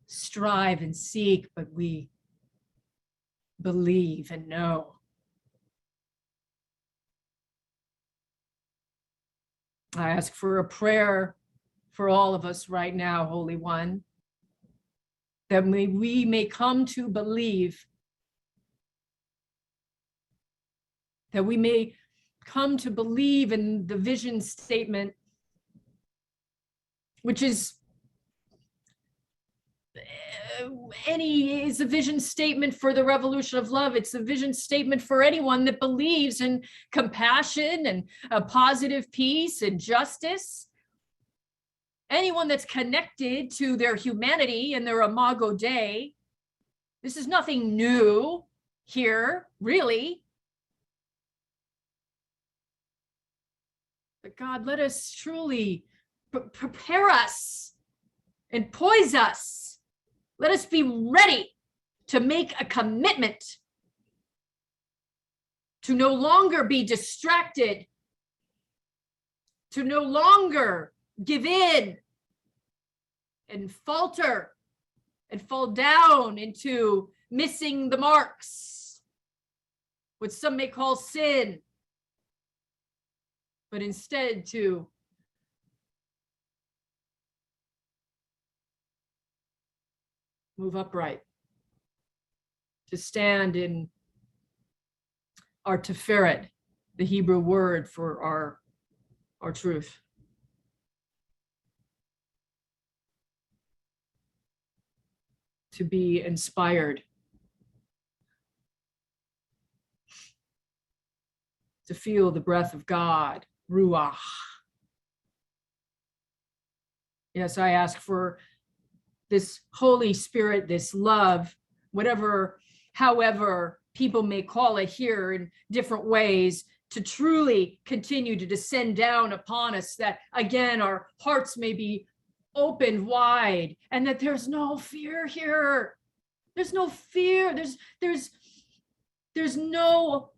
Speaker 2: strive and seek, but we believe and know. I ask for a prayer for all of us right now, Holy One, that we may come to believe, that we may come to believe in the vision statement, which is is a vision statement for the Revolution of Love. It's a vision statement for anyone that believes in compassion and a positive peace and justice. Anyone that's connected to their humanity and their imago Dei. This is nothing new here, really. But God, let us truly prepare us and poise us. Let us be ready to make a commitment to no longer be distracted, to no longer give in and falter and fall down into missing the marks, what some may call sin, but instead to move upright, to stand in our teferet, the Hebrew word for our truth. To be inspired. to feel the breath of God, Ruach. Yes, I ask for this Holy Spirit, this love, whatever, however people may call it here in different ways, to truly continue to descend down upon us, that again, our hearts may be opened wide, and that there's no fear here. There's no fear. There's no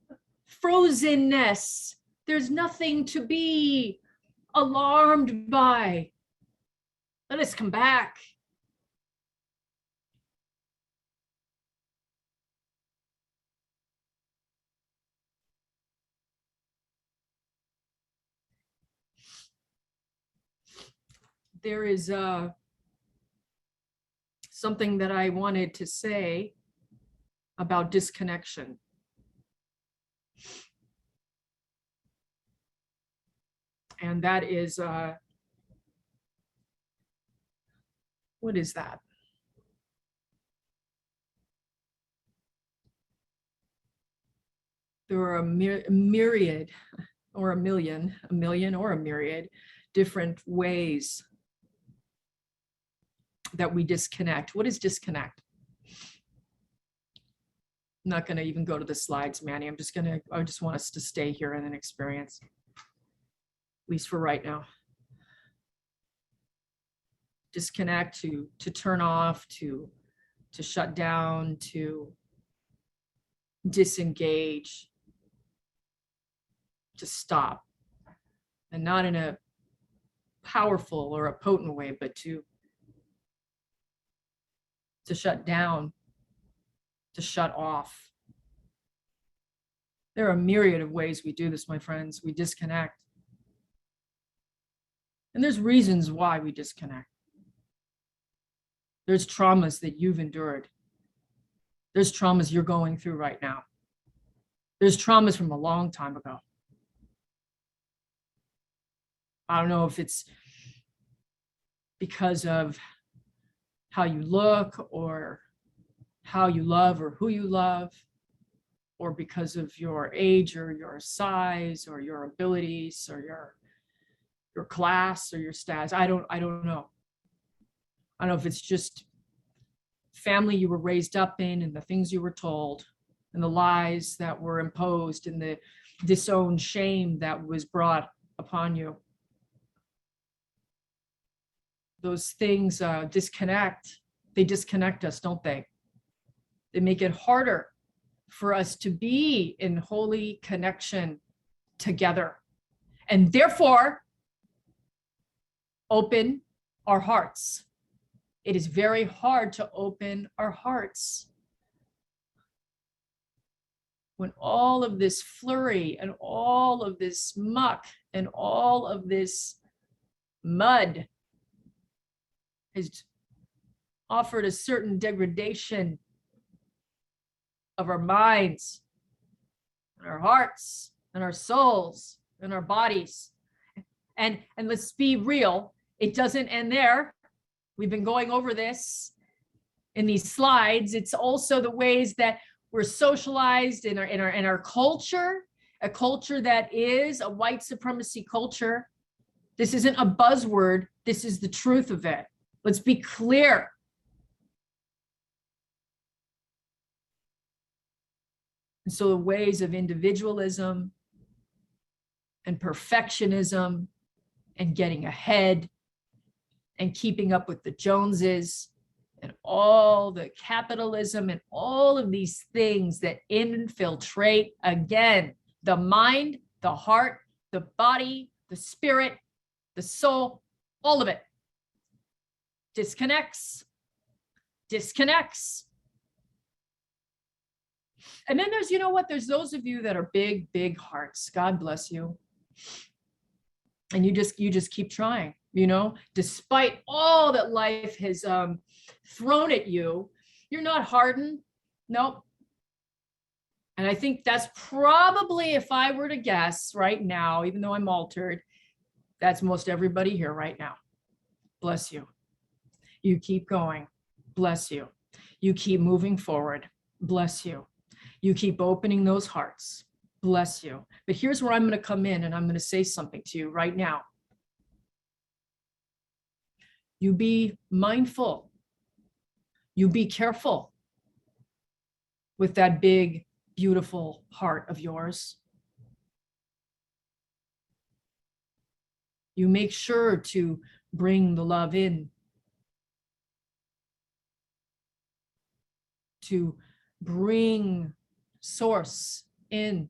Speaker 2: frozenness. There's nothing to be alarmed by. Let us come back. There is something that I wanted to say about disconnection. And that is, what is that? There are a myriad or a million or a myriad different ways that we disconnect. What is disconnect? I'm not going to even go to the slides, Manny. I just want us to stay here in an experience, at least for right now. Disconnect, to turn off, to shut down, to disengage, to stop, and not in a powerful or a potent way, but to shut down, to shut off. There are a myriad of ways we do this, my friends. We disconnect. And there's reasons why we disconnect. There's traumas that you've endured. There's traumas you're going through right now. There's traumas from a long time ago. I don't know if it's because of how you look or how you love or who you love, or because of your age or your size or your abilities or your class or your status. I don't know. I don't know if it's just family you were raised up in and the things you were told and the lies that were imposed and the disowned shame that was brought upon you. Those things disconnect. They disconnect us, don't they? They make it harder for us to be in holy connection together, and therefore open our hearts. It is very hard to open our hearts when all of this flurry and all of this muck and all of this mud has offered a certain degradation of our minds and our hearts and our souls and our bodies. And let's be real, it doesn't end there. We've been going over this in these slides. It's also the ways that we're socialized in our culture, a culture that is a white supremacy culture. This isn't a buzzword. This is the truth of it. Let's be clear. And so the ways of individualism and perfectionism and getting ahead and keeping up with the Joneses and all the capitalism and all of these things that infiltrate, again, the mind, the heart, the body, the spirit, the soul, all of it disconnects. And then there's, you know what, there's those of you that are big, big hearts. God bless you. And you just keep trying, you know, despite all that life has thrown at you, you're not hardened. Nope. And I think that's probably, if I were to guess right now, even though I'm altered, that's most everybody here right now. Bless you. You keep going. Bless you. You keep moving forward. Bless you. You keep opening those hearts. Bless you. But here's where I'm going to come in and I'm going to say something to you right now. You be mindful. You be careful with that big, beautiful heart of yours. You make sure to bring the love in, to bring source in.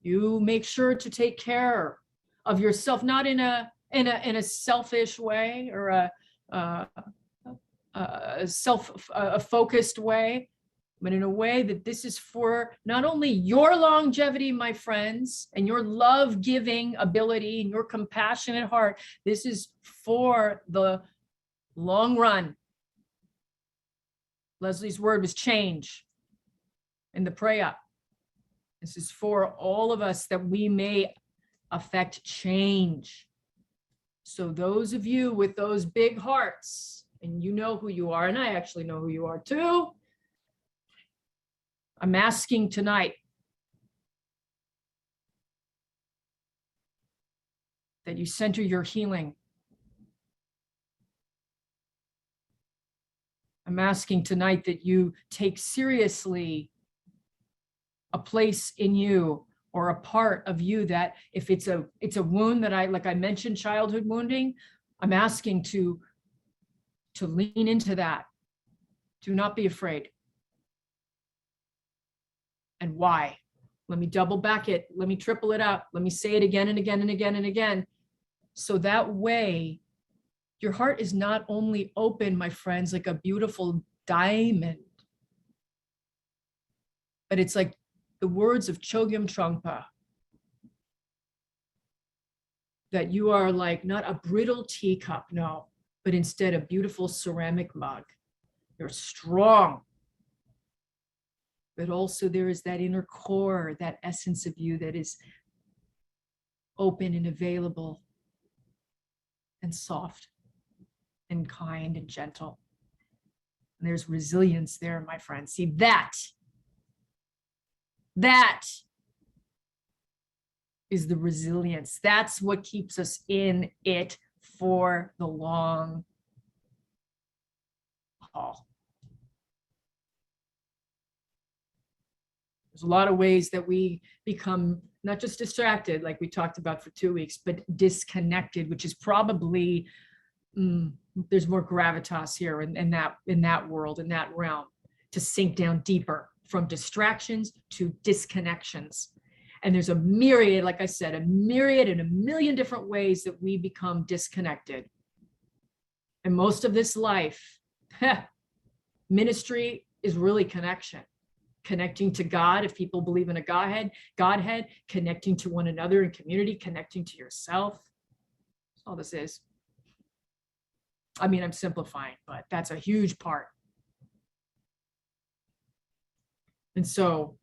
Speaker 2: You make sure to take care of yourself, not in a selfish way or a self-focused way, but in a way that this is for not only your longevity, my friends, and your love-giving ability and your compassionate heart. This is for the long run. Leslie's word was change in the pray up. This is for all of us that we may affect change. So those of you with those big hearts, and you know who you are, and I actually know who you are too, I'm asking tonight that you center your healing. I'm asking tonight that you take seriously a place in you or a part of you that if it's a wound that like I mentioned, childhood wounding, I'm asking to lean into that. Do not be afraid. And why? Let me double back it. Let me triple it up. Let me say it again and again and again and again. So that way, your heart is not only open, my friends, like a beautiful diamond, but it's like the words of Chogyam Trungpa, that you are like not a brittle teacup, no, but instead a beautiful ceramic mug. You're strong. But also there is that inner core, that essence of you that is open and available and soft and kind and gentle. And there's resilience there, my friend. See, that is the resilience. That's what keeps us in it for the long haul. There's a lot of ways that we become not just distracted, like we talked about for 2 weeks, but disconnected, which is probably, there's more gravitas here in that world, in that realm, to sink down deeper from distractions to disconnections. And there's a myriad, like I said, a myriad and a million different ways that we become disconnected. And most of this life, ministry is really connection. Connecting to God, if people believe in a Godhead, connecting to one another in community, connecting to yourself. That's all this is. I mean, I'm simplifying, but that's a huge part. And so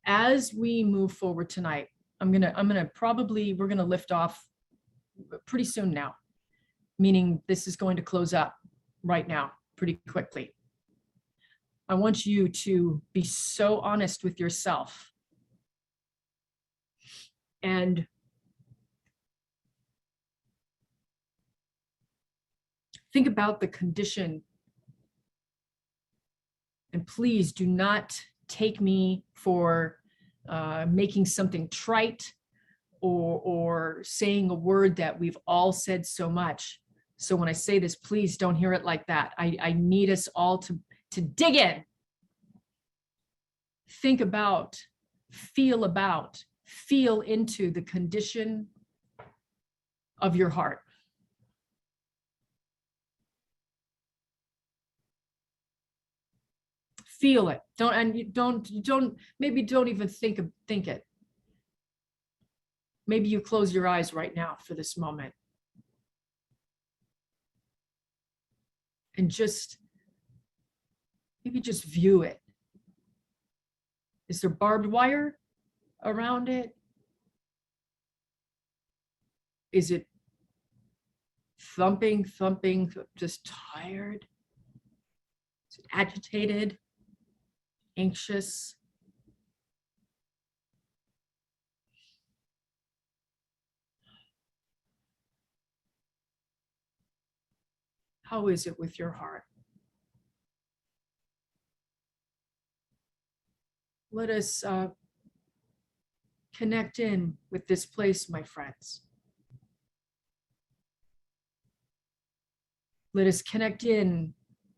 Speaker 2: as we move forward tonight, we're gonna lift off pretty soon now, meaning this is going to close up right now pretty quickly. I want you to be so honest with yourself and think about the condition. And please do not take me for making something trite or saying a word that we've all said so much. So when I say this, please don't hear it like that. I need us all to dig in, think about, feel into the condition of your heart. Feel it. Maybe don't even think it. Maybe you close your eyes right now for this moment. And maybe just view it. Is there barbed wire around it? Is it thumping, just tired? Is it agitated, anxious? How is it with your heart? Let us connect in with this place, my friends. Let us connect in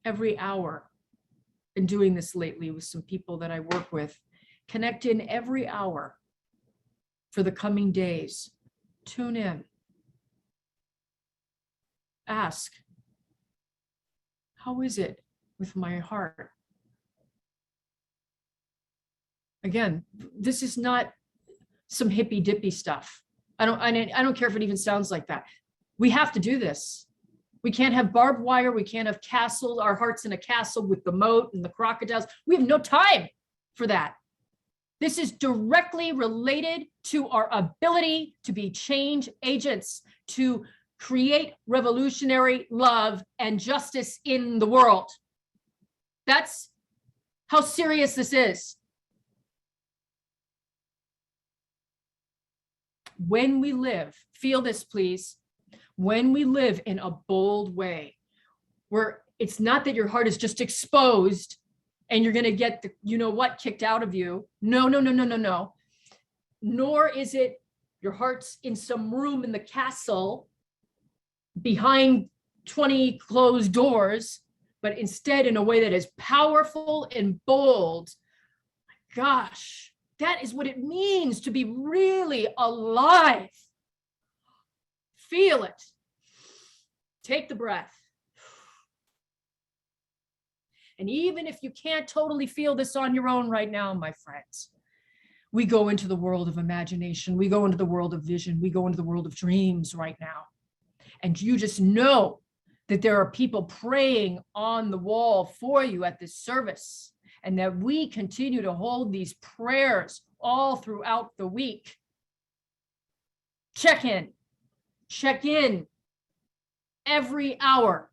Speaker 2: every hour. Been doing this lately with some people that I work with. Connect in every hour for the coming days. Tune in. Ask, how is it with my heart? Again, this is not some hippy dippy stuff. I don't care if it even sounds like that. We have to do this. We can't have barbed wire. We can't have castles, our hearts in a castle with the moat and the crocodiles. We have no time for that. This is directly related to our ability to be change agents, to create revolutionary love and justice in the world. That's how serious this is. When we live, feel this please, when we live in a bold way, where it's not that your heart is just exposed and you're gonna get the you know what kicked out of you. No. Nor is it your heart's in some room in the castle behind 20 closed doors, but instead in a way that is powerful and bold. Gosh, that is what it means to be really alive. Feel it. Take the breath. And even if you can't totally feel this on your own right now, my friends, we go into the world of imagination. We go into the world of vision. We go into the world of dreams right now. And you just know that there are people praying on the wall for you at this service, and that we continue to hold these prayers all throughout the week. Check in every hour.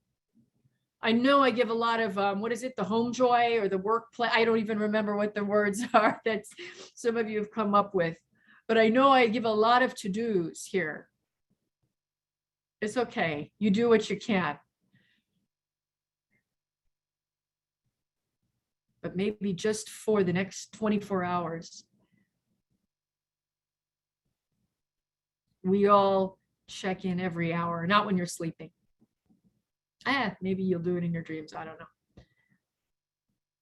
Speaker 2: I know I give a lot of, what is it, the home joy or the workplace? I don't even remember what the words are that some of you have come up with, but I know I give a lot of to-dos here. It's okay. You do what you can. But maybe just for the next 24 hours, we all check in every hour, not when you're sleeping. Maybe you'll do it in your dreams, I don't know.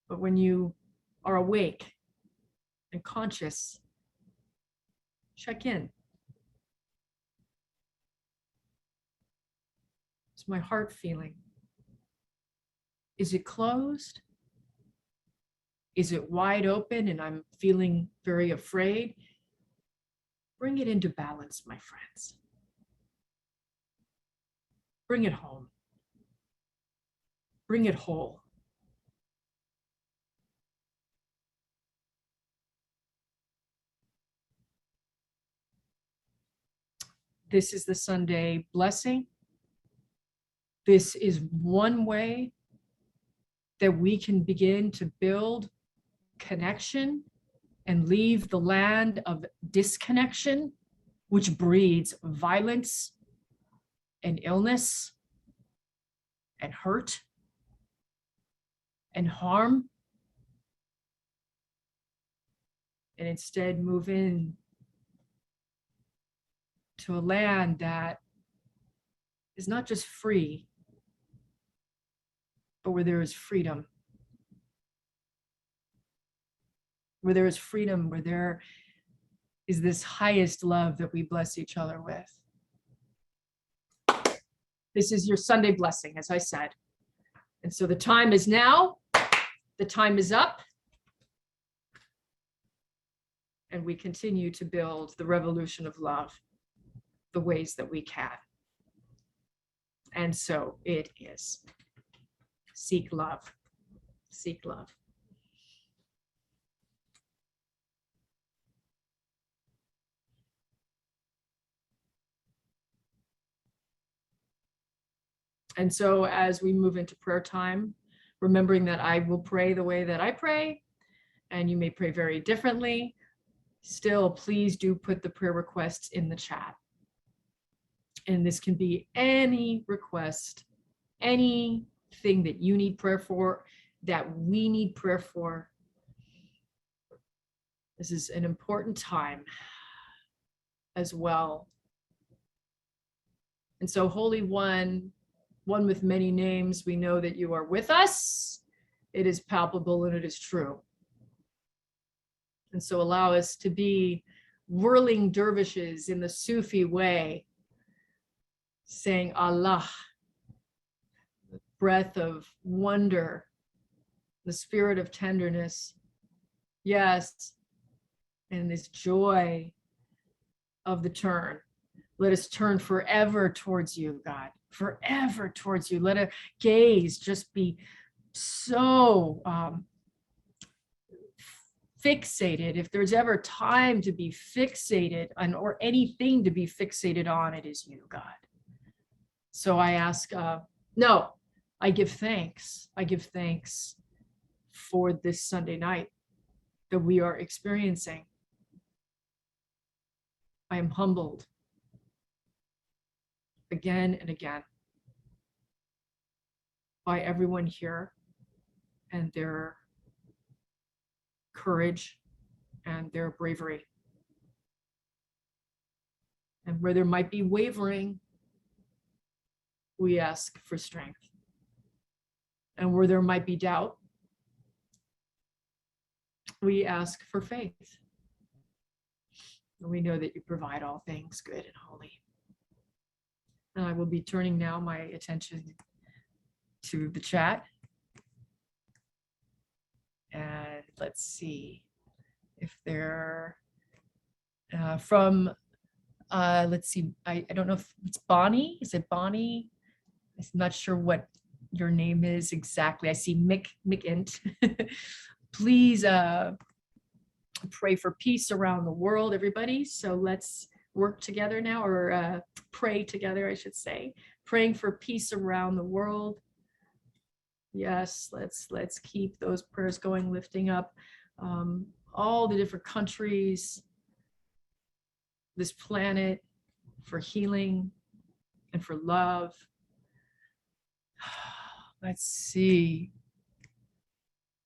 Speaker 2: But when you are awake and conscious, check in. Is my heart feeling? Is it closed? Is it wide open and I'm feeling very afraid? Bring it into balance, my friends. Bring it home. Bring it whole. This is the Sunday blessing. This is one way that we can begin to build connection and leave the land of disconnection, which breeds violence and illness and hurt and harm, and instead move in to a land that is not just free, but where there is freedom. Where there is freedom, where there is this highest love that we bless each other with. This is your Sunday blessing, as I said. And so the time is now, the time is up, and we continue to build the revolution of love the ways that we can. And so it is. Seek love. Seek love. And so as we move into prayer time, remembering that I will pray the way that I pray, and you may pray very differently, still, please do put the prayer requests in the chat. And this can be any request, anything that you need prayer for, that we need prayer for. This is an important time as well. And so, Holy One, one with many names, we know that you are with us. It is palpable and it is true. And so allow us to be whirling dervishes in the Sufi way, saying Allah, the breath of wonder, the spirit of tenderness. Yes. And this joy of the turn. Let us turn forever towards you, God, forever towards you. Let our gaze just be so fixated. If there's ever time to be fixated on, or anything to be fixated on, it is you, God. So I ask, I give thanks. I give thanks for this Sunday night that we are experiencing. I am humbled again and again by everyone here and their courage and their bravery. And where there might be wavering, we ask for strength. And where there might be doubt, we ask for faith. And we know that you provide all things good and holy. And I will be turning now my attention to the chat. And let's see if they're let's see, I don't know if it's Bonnie. Is it Bonnie? I'm not sure what your name is exactly. I see Mick Int. Please pray for peace around the world, everybody. So let's work together now, or pray together, I should say. Praying for peace around the world. Yes, let's keep those prayers going, lifting up all the different countries, this planet, for healing and for love. Let's see.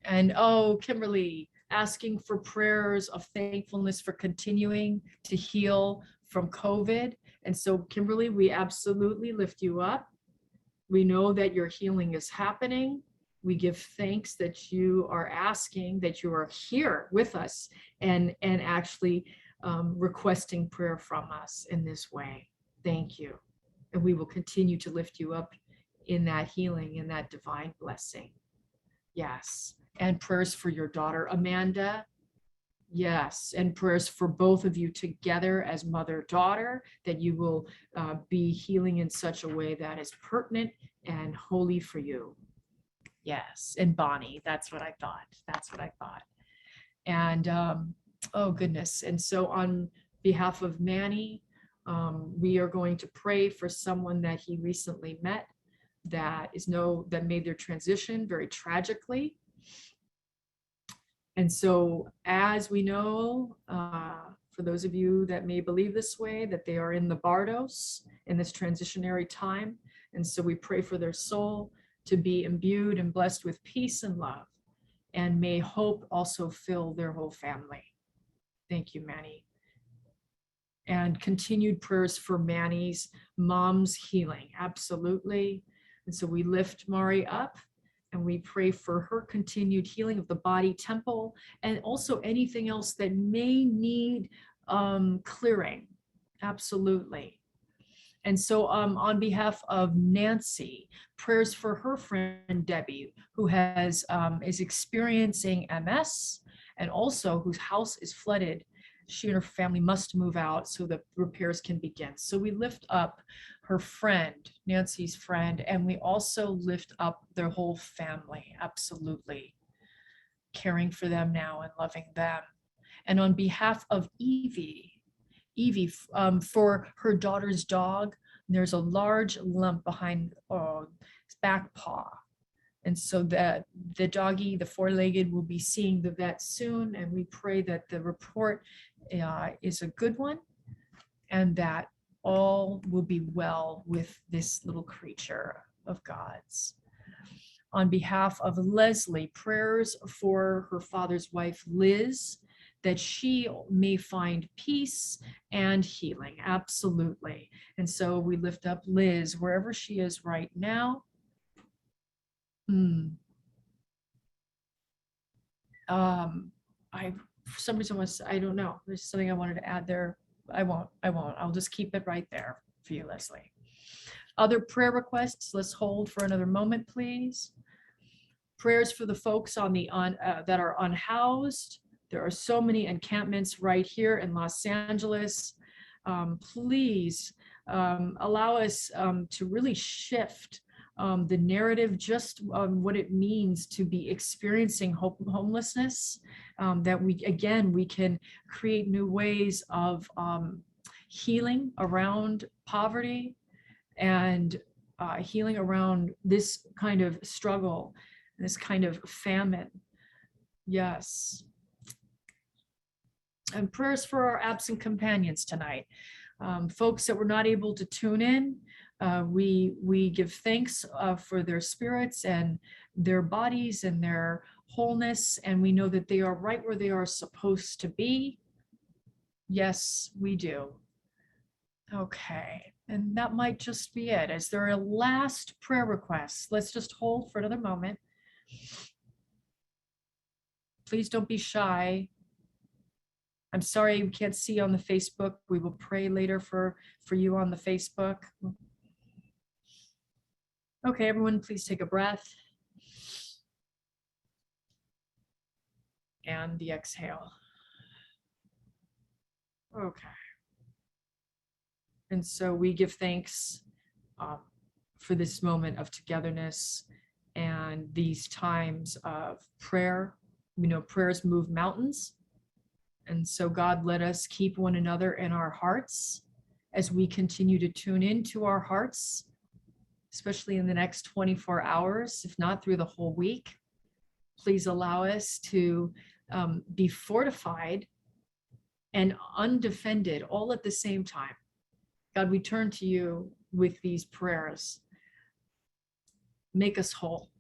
Speaker 2: And Kimberly, asking for prayers of thankfulness for continuing to heal from COVID. And so, Kimberly, we absolutely lift you up. We know that your healing is happening. We give thanks that you are asking, that you are here with us and actually requesting prayer from us in this way. Thank you. And we will continue to lift you up in that healing, in that divine blessing. Yes. And prayers for your daughter, Amanda. Yes. And prayers for both of you together as mother-daughter, that you will be healing in such a way that is pertinent and holy for you. Yes. And Bonnie, that's what I thought. That's what I thought. And oh goodness. And so on behalf of Manny, we are going to pray for someone that he recently met that made their transition very tragically. And so, as we know, for those of you that may believe this way, that they are in the Bardos in this transitionary time. And so we pray for their soul to be imbued and blessed with peace and love. And may hope also fill their whole family. Thank you, Manny. And continued prayers for Manny's mom's healing. Absolutely. And so we lift Mari up and we pray for her continued healing of the body, temple, and also anything else that may need clearing. Absolutely. And so on behalf of Nancy, prayers for her friend Debbie, who is experiencing MS and also whose house is flooded. She and her family must move out so that repairs can begin. So we lift up her friend, Nancy's friend, and we also lift up their whole family, absolutely, caring for them now and loving them. And on behalf of Evie, for her daughter's dog, there's a large lump behind his back paw. And so that the doggy, the four-legged, will be seeing the vet soon. And we pray that the report is a good one and that all will be well with this little creature. of God's. On behalf of Leslie, prayers for her father's wife, Liz, that she may find peace and healing. Absolutely. And so we lift up Liz wherever she is right now. For some reason I don't know. There's something I wanted to add there. I won't. I'll just keep it right there for you, Leslie. Other prayer requests, let's hold for another moment, please. Prayers for the folks that are unhoused. There are so many encampments right here in Los Angeles. Please allow us to really shift the narrative just on what it means to be experiencing homelessness, that we can create new ways of healing around poverty and healing around this kind of struggle, this kind of famine. Yes. And prayers for our absent companions tonight. Folks that were not able to tune in, we give thanks for their spirits and their bodies and their wholeness, and we know that they are right where they are supposed to be. Yes, we do. Okay, and that might just be it. Is there a last prayer request? Let's just hold for another moment. Please don't be shy. I'm sorry we can't see on the Facebook. We will pray later for you on the Facebook. Okay, everyone, please take a breath. And the exhale. Okay. And so we give thanks for this moment of togetherness and these times of prayer. We know prayers move mountains. And so God, let us keep one another in our hearts as we continue to tune into our hearts, especially in the next 24 hours, if not through the whole week. Please allow us to be fortified and undefended all at the same time. God, we turn to you with these prayers. Make us whole.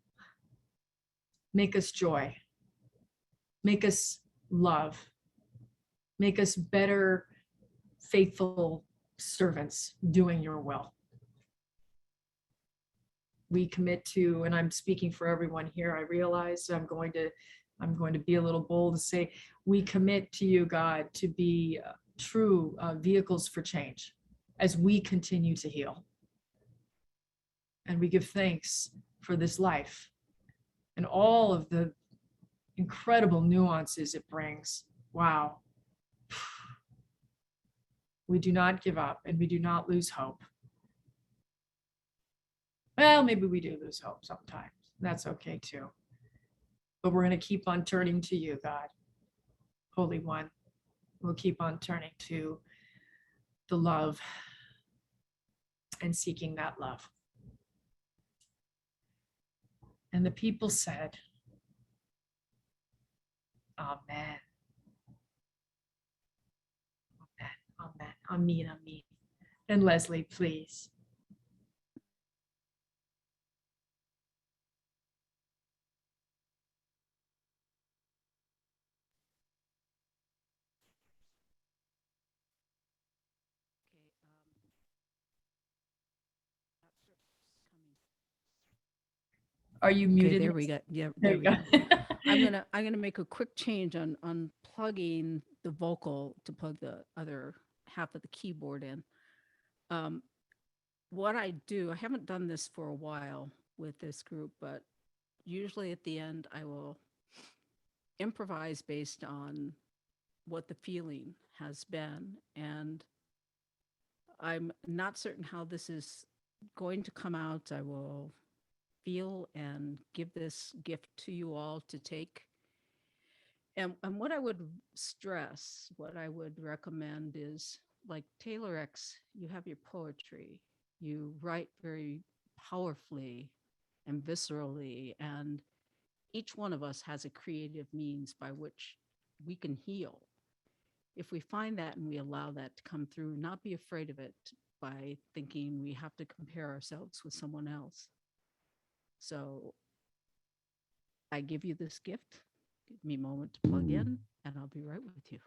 Speaker 2: Make us joy. Make us love. Make us better, faithful servants doing your will. We commit to, and I'm speaking for everyone here, I realize I'm going to be a little bold to say, we commit to you, God, to be true vehicles for change as we continue to heal. And we give thanks for this life and all of the incredible nuances it brings. Wow. We do not give up and we do not lose hope. Well, maybe we do lose hope sometimes. That's okay too. But we're going to keep on turning to you, God, Holy One. We'll keep on turning to the love and seeking that love. And the people said, Amen. Amen. Amen. Amen. And Leslie, please. Are you muted?
Speaker 3: Okay, there we go. Yeah,
Speaker 2: There
Speaker 3: there
Speaker 2: you
Speaker 3: we
Speaker 2: go.
Speaker 3: go. I'm gonna make a quick change on unplugging the vocal to plug the other half of the keyboard in. What I do, I haven't done this for a while with this group, but usually at the end I will improvise based on what the feeling has been, and I'm not certain how this is going to come out. I will feel and give this gift to you all to take. And what I would stress, what I would recommend is, like Taylor X, you have your poetry. You write very powerfully and viscerally, and each one of us has a creative means by which we can heal. If we find that and we allow that to come through, not be afraid of it by thinking we have to compare ourselves with someone else. So I give you this gift. Give me a moment to plug in, and I'll be right with you.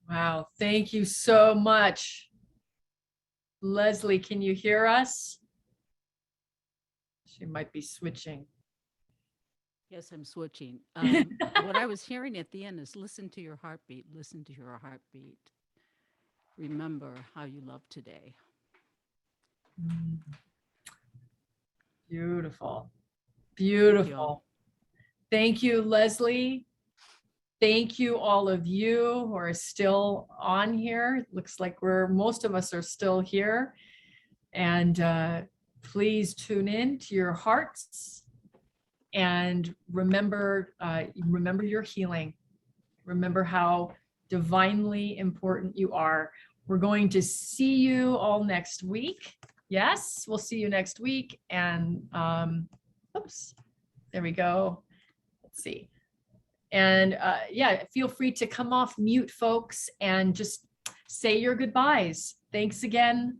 Speaker 2: Wow, thank you so much. Leslie, can you hear us? She might be switching.
Speaker 3: Yes, I'm switching. What I was hearing at the end is listen to your heartbeat, listen to your heartbeat. Remember how you love today.
Speaker 2: Beautiful.
Speaker 3: Thank you.
Speaker 2: Beautiful. Thank you, Leslie. Thank you, all of you who are still on here. Looks like most of us are still here. And please tune in to your hearts and remember your healing. Remember how divinely important you are. We're going to see you all next week. Yes, we'll see you next week. And oops, there we go. Let's see. And yeah, feel free to come off mute, folks, and just say your goodbyes. Thanks again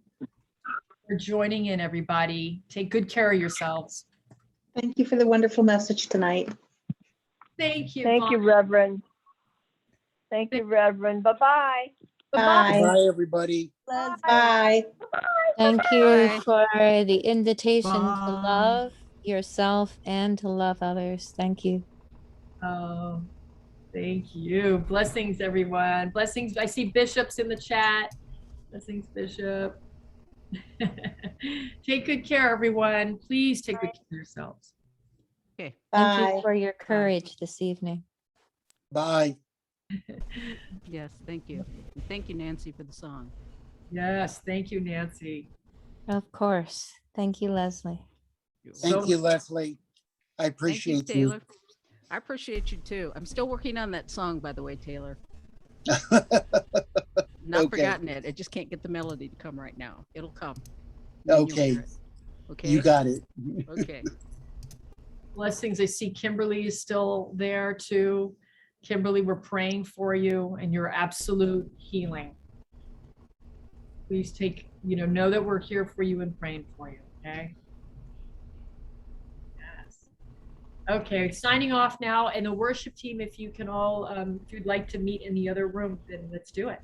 Speaker 2: for joining in, everybody. Take good care of yourselves.
Speaker 8: Thank you for the wonderful message tonight.
Speaker 2: Thank you.
Speaker 6: Thank you, Reverend. Thank you, Reverend. Bye-bye.
Speaker 2: Bye-bye.
Speaker 4: Bye, everybody.
Speaker 8: Bye.
Speaker 6: Bye. Thank you
Speaker 3: Bye.
Speaker 6: for the invitation to
Speaker 1: Bye.
Speaker 6: love yourself and to love others. Thank you.
Speaker 2: Oh, thank you. Blessings, everyone. Blessings. I see Bishop's in the chat. Blessings, Bishop. Take good care, everyone. Please take good care of yourselves.
Speaker 3: Okay.
Speaker 6: Thank you
Speaker 8: Bye.
Speaker 6: for your courage this evening.
Speaker 4: Bye.
Speaker 3: Yes, thank you. And thank you, Nancy, for the song.
Speaker 2: Yes, thank you, Nancy.
Speaker 6: Of course. Thank you, Leslie.
Speaker 3: You're
Speaker 2: So-
Speaker 4: Thank you, Leslie. I
Speaker 3: Thank you,
Speaker 4: appreciate you.
Speaker 3: Taylor. I appreciate you too. I'm still working on that song, by the way, Taylor. Not
Speaker 4: Okay.
Speaker 3: forgotten it. I just can't get the melody to come right now. It'll come. Then you'll
Speaker 4: Okay.
Speaker 3: hear it. Okay.
Speaker 4: You got it.
Speaker 3: Okay.
Speaker 2: Blessings. I see Kimberly is still there too. Kimberly, we're praying for you and your absolute healing. Please take, know that we're here for you and praying for you, okay? Yes. Okay, signing off now. And the worship team, if you can all, if you'd like to meet in the other room, then let's do it.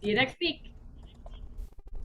Speaker 2: See you next week.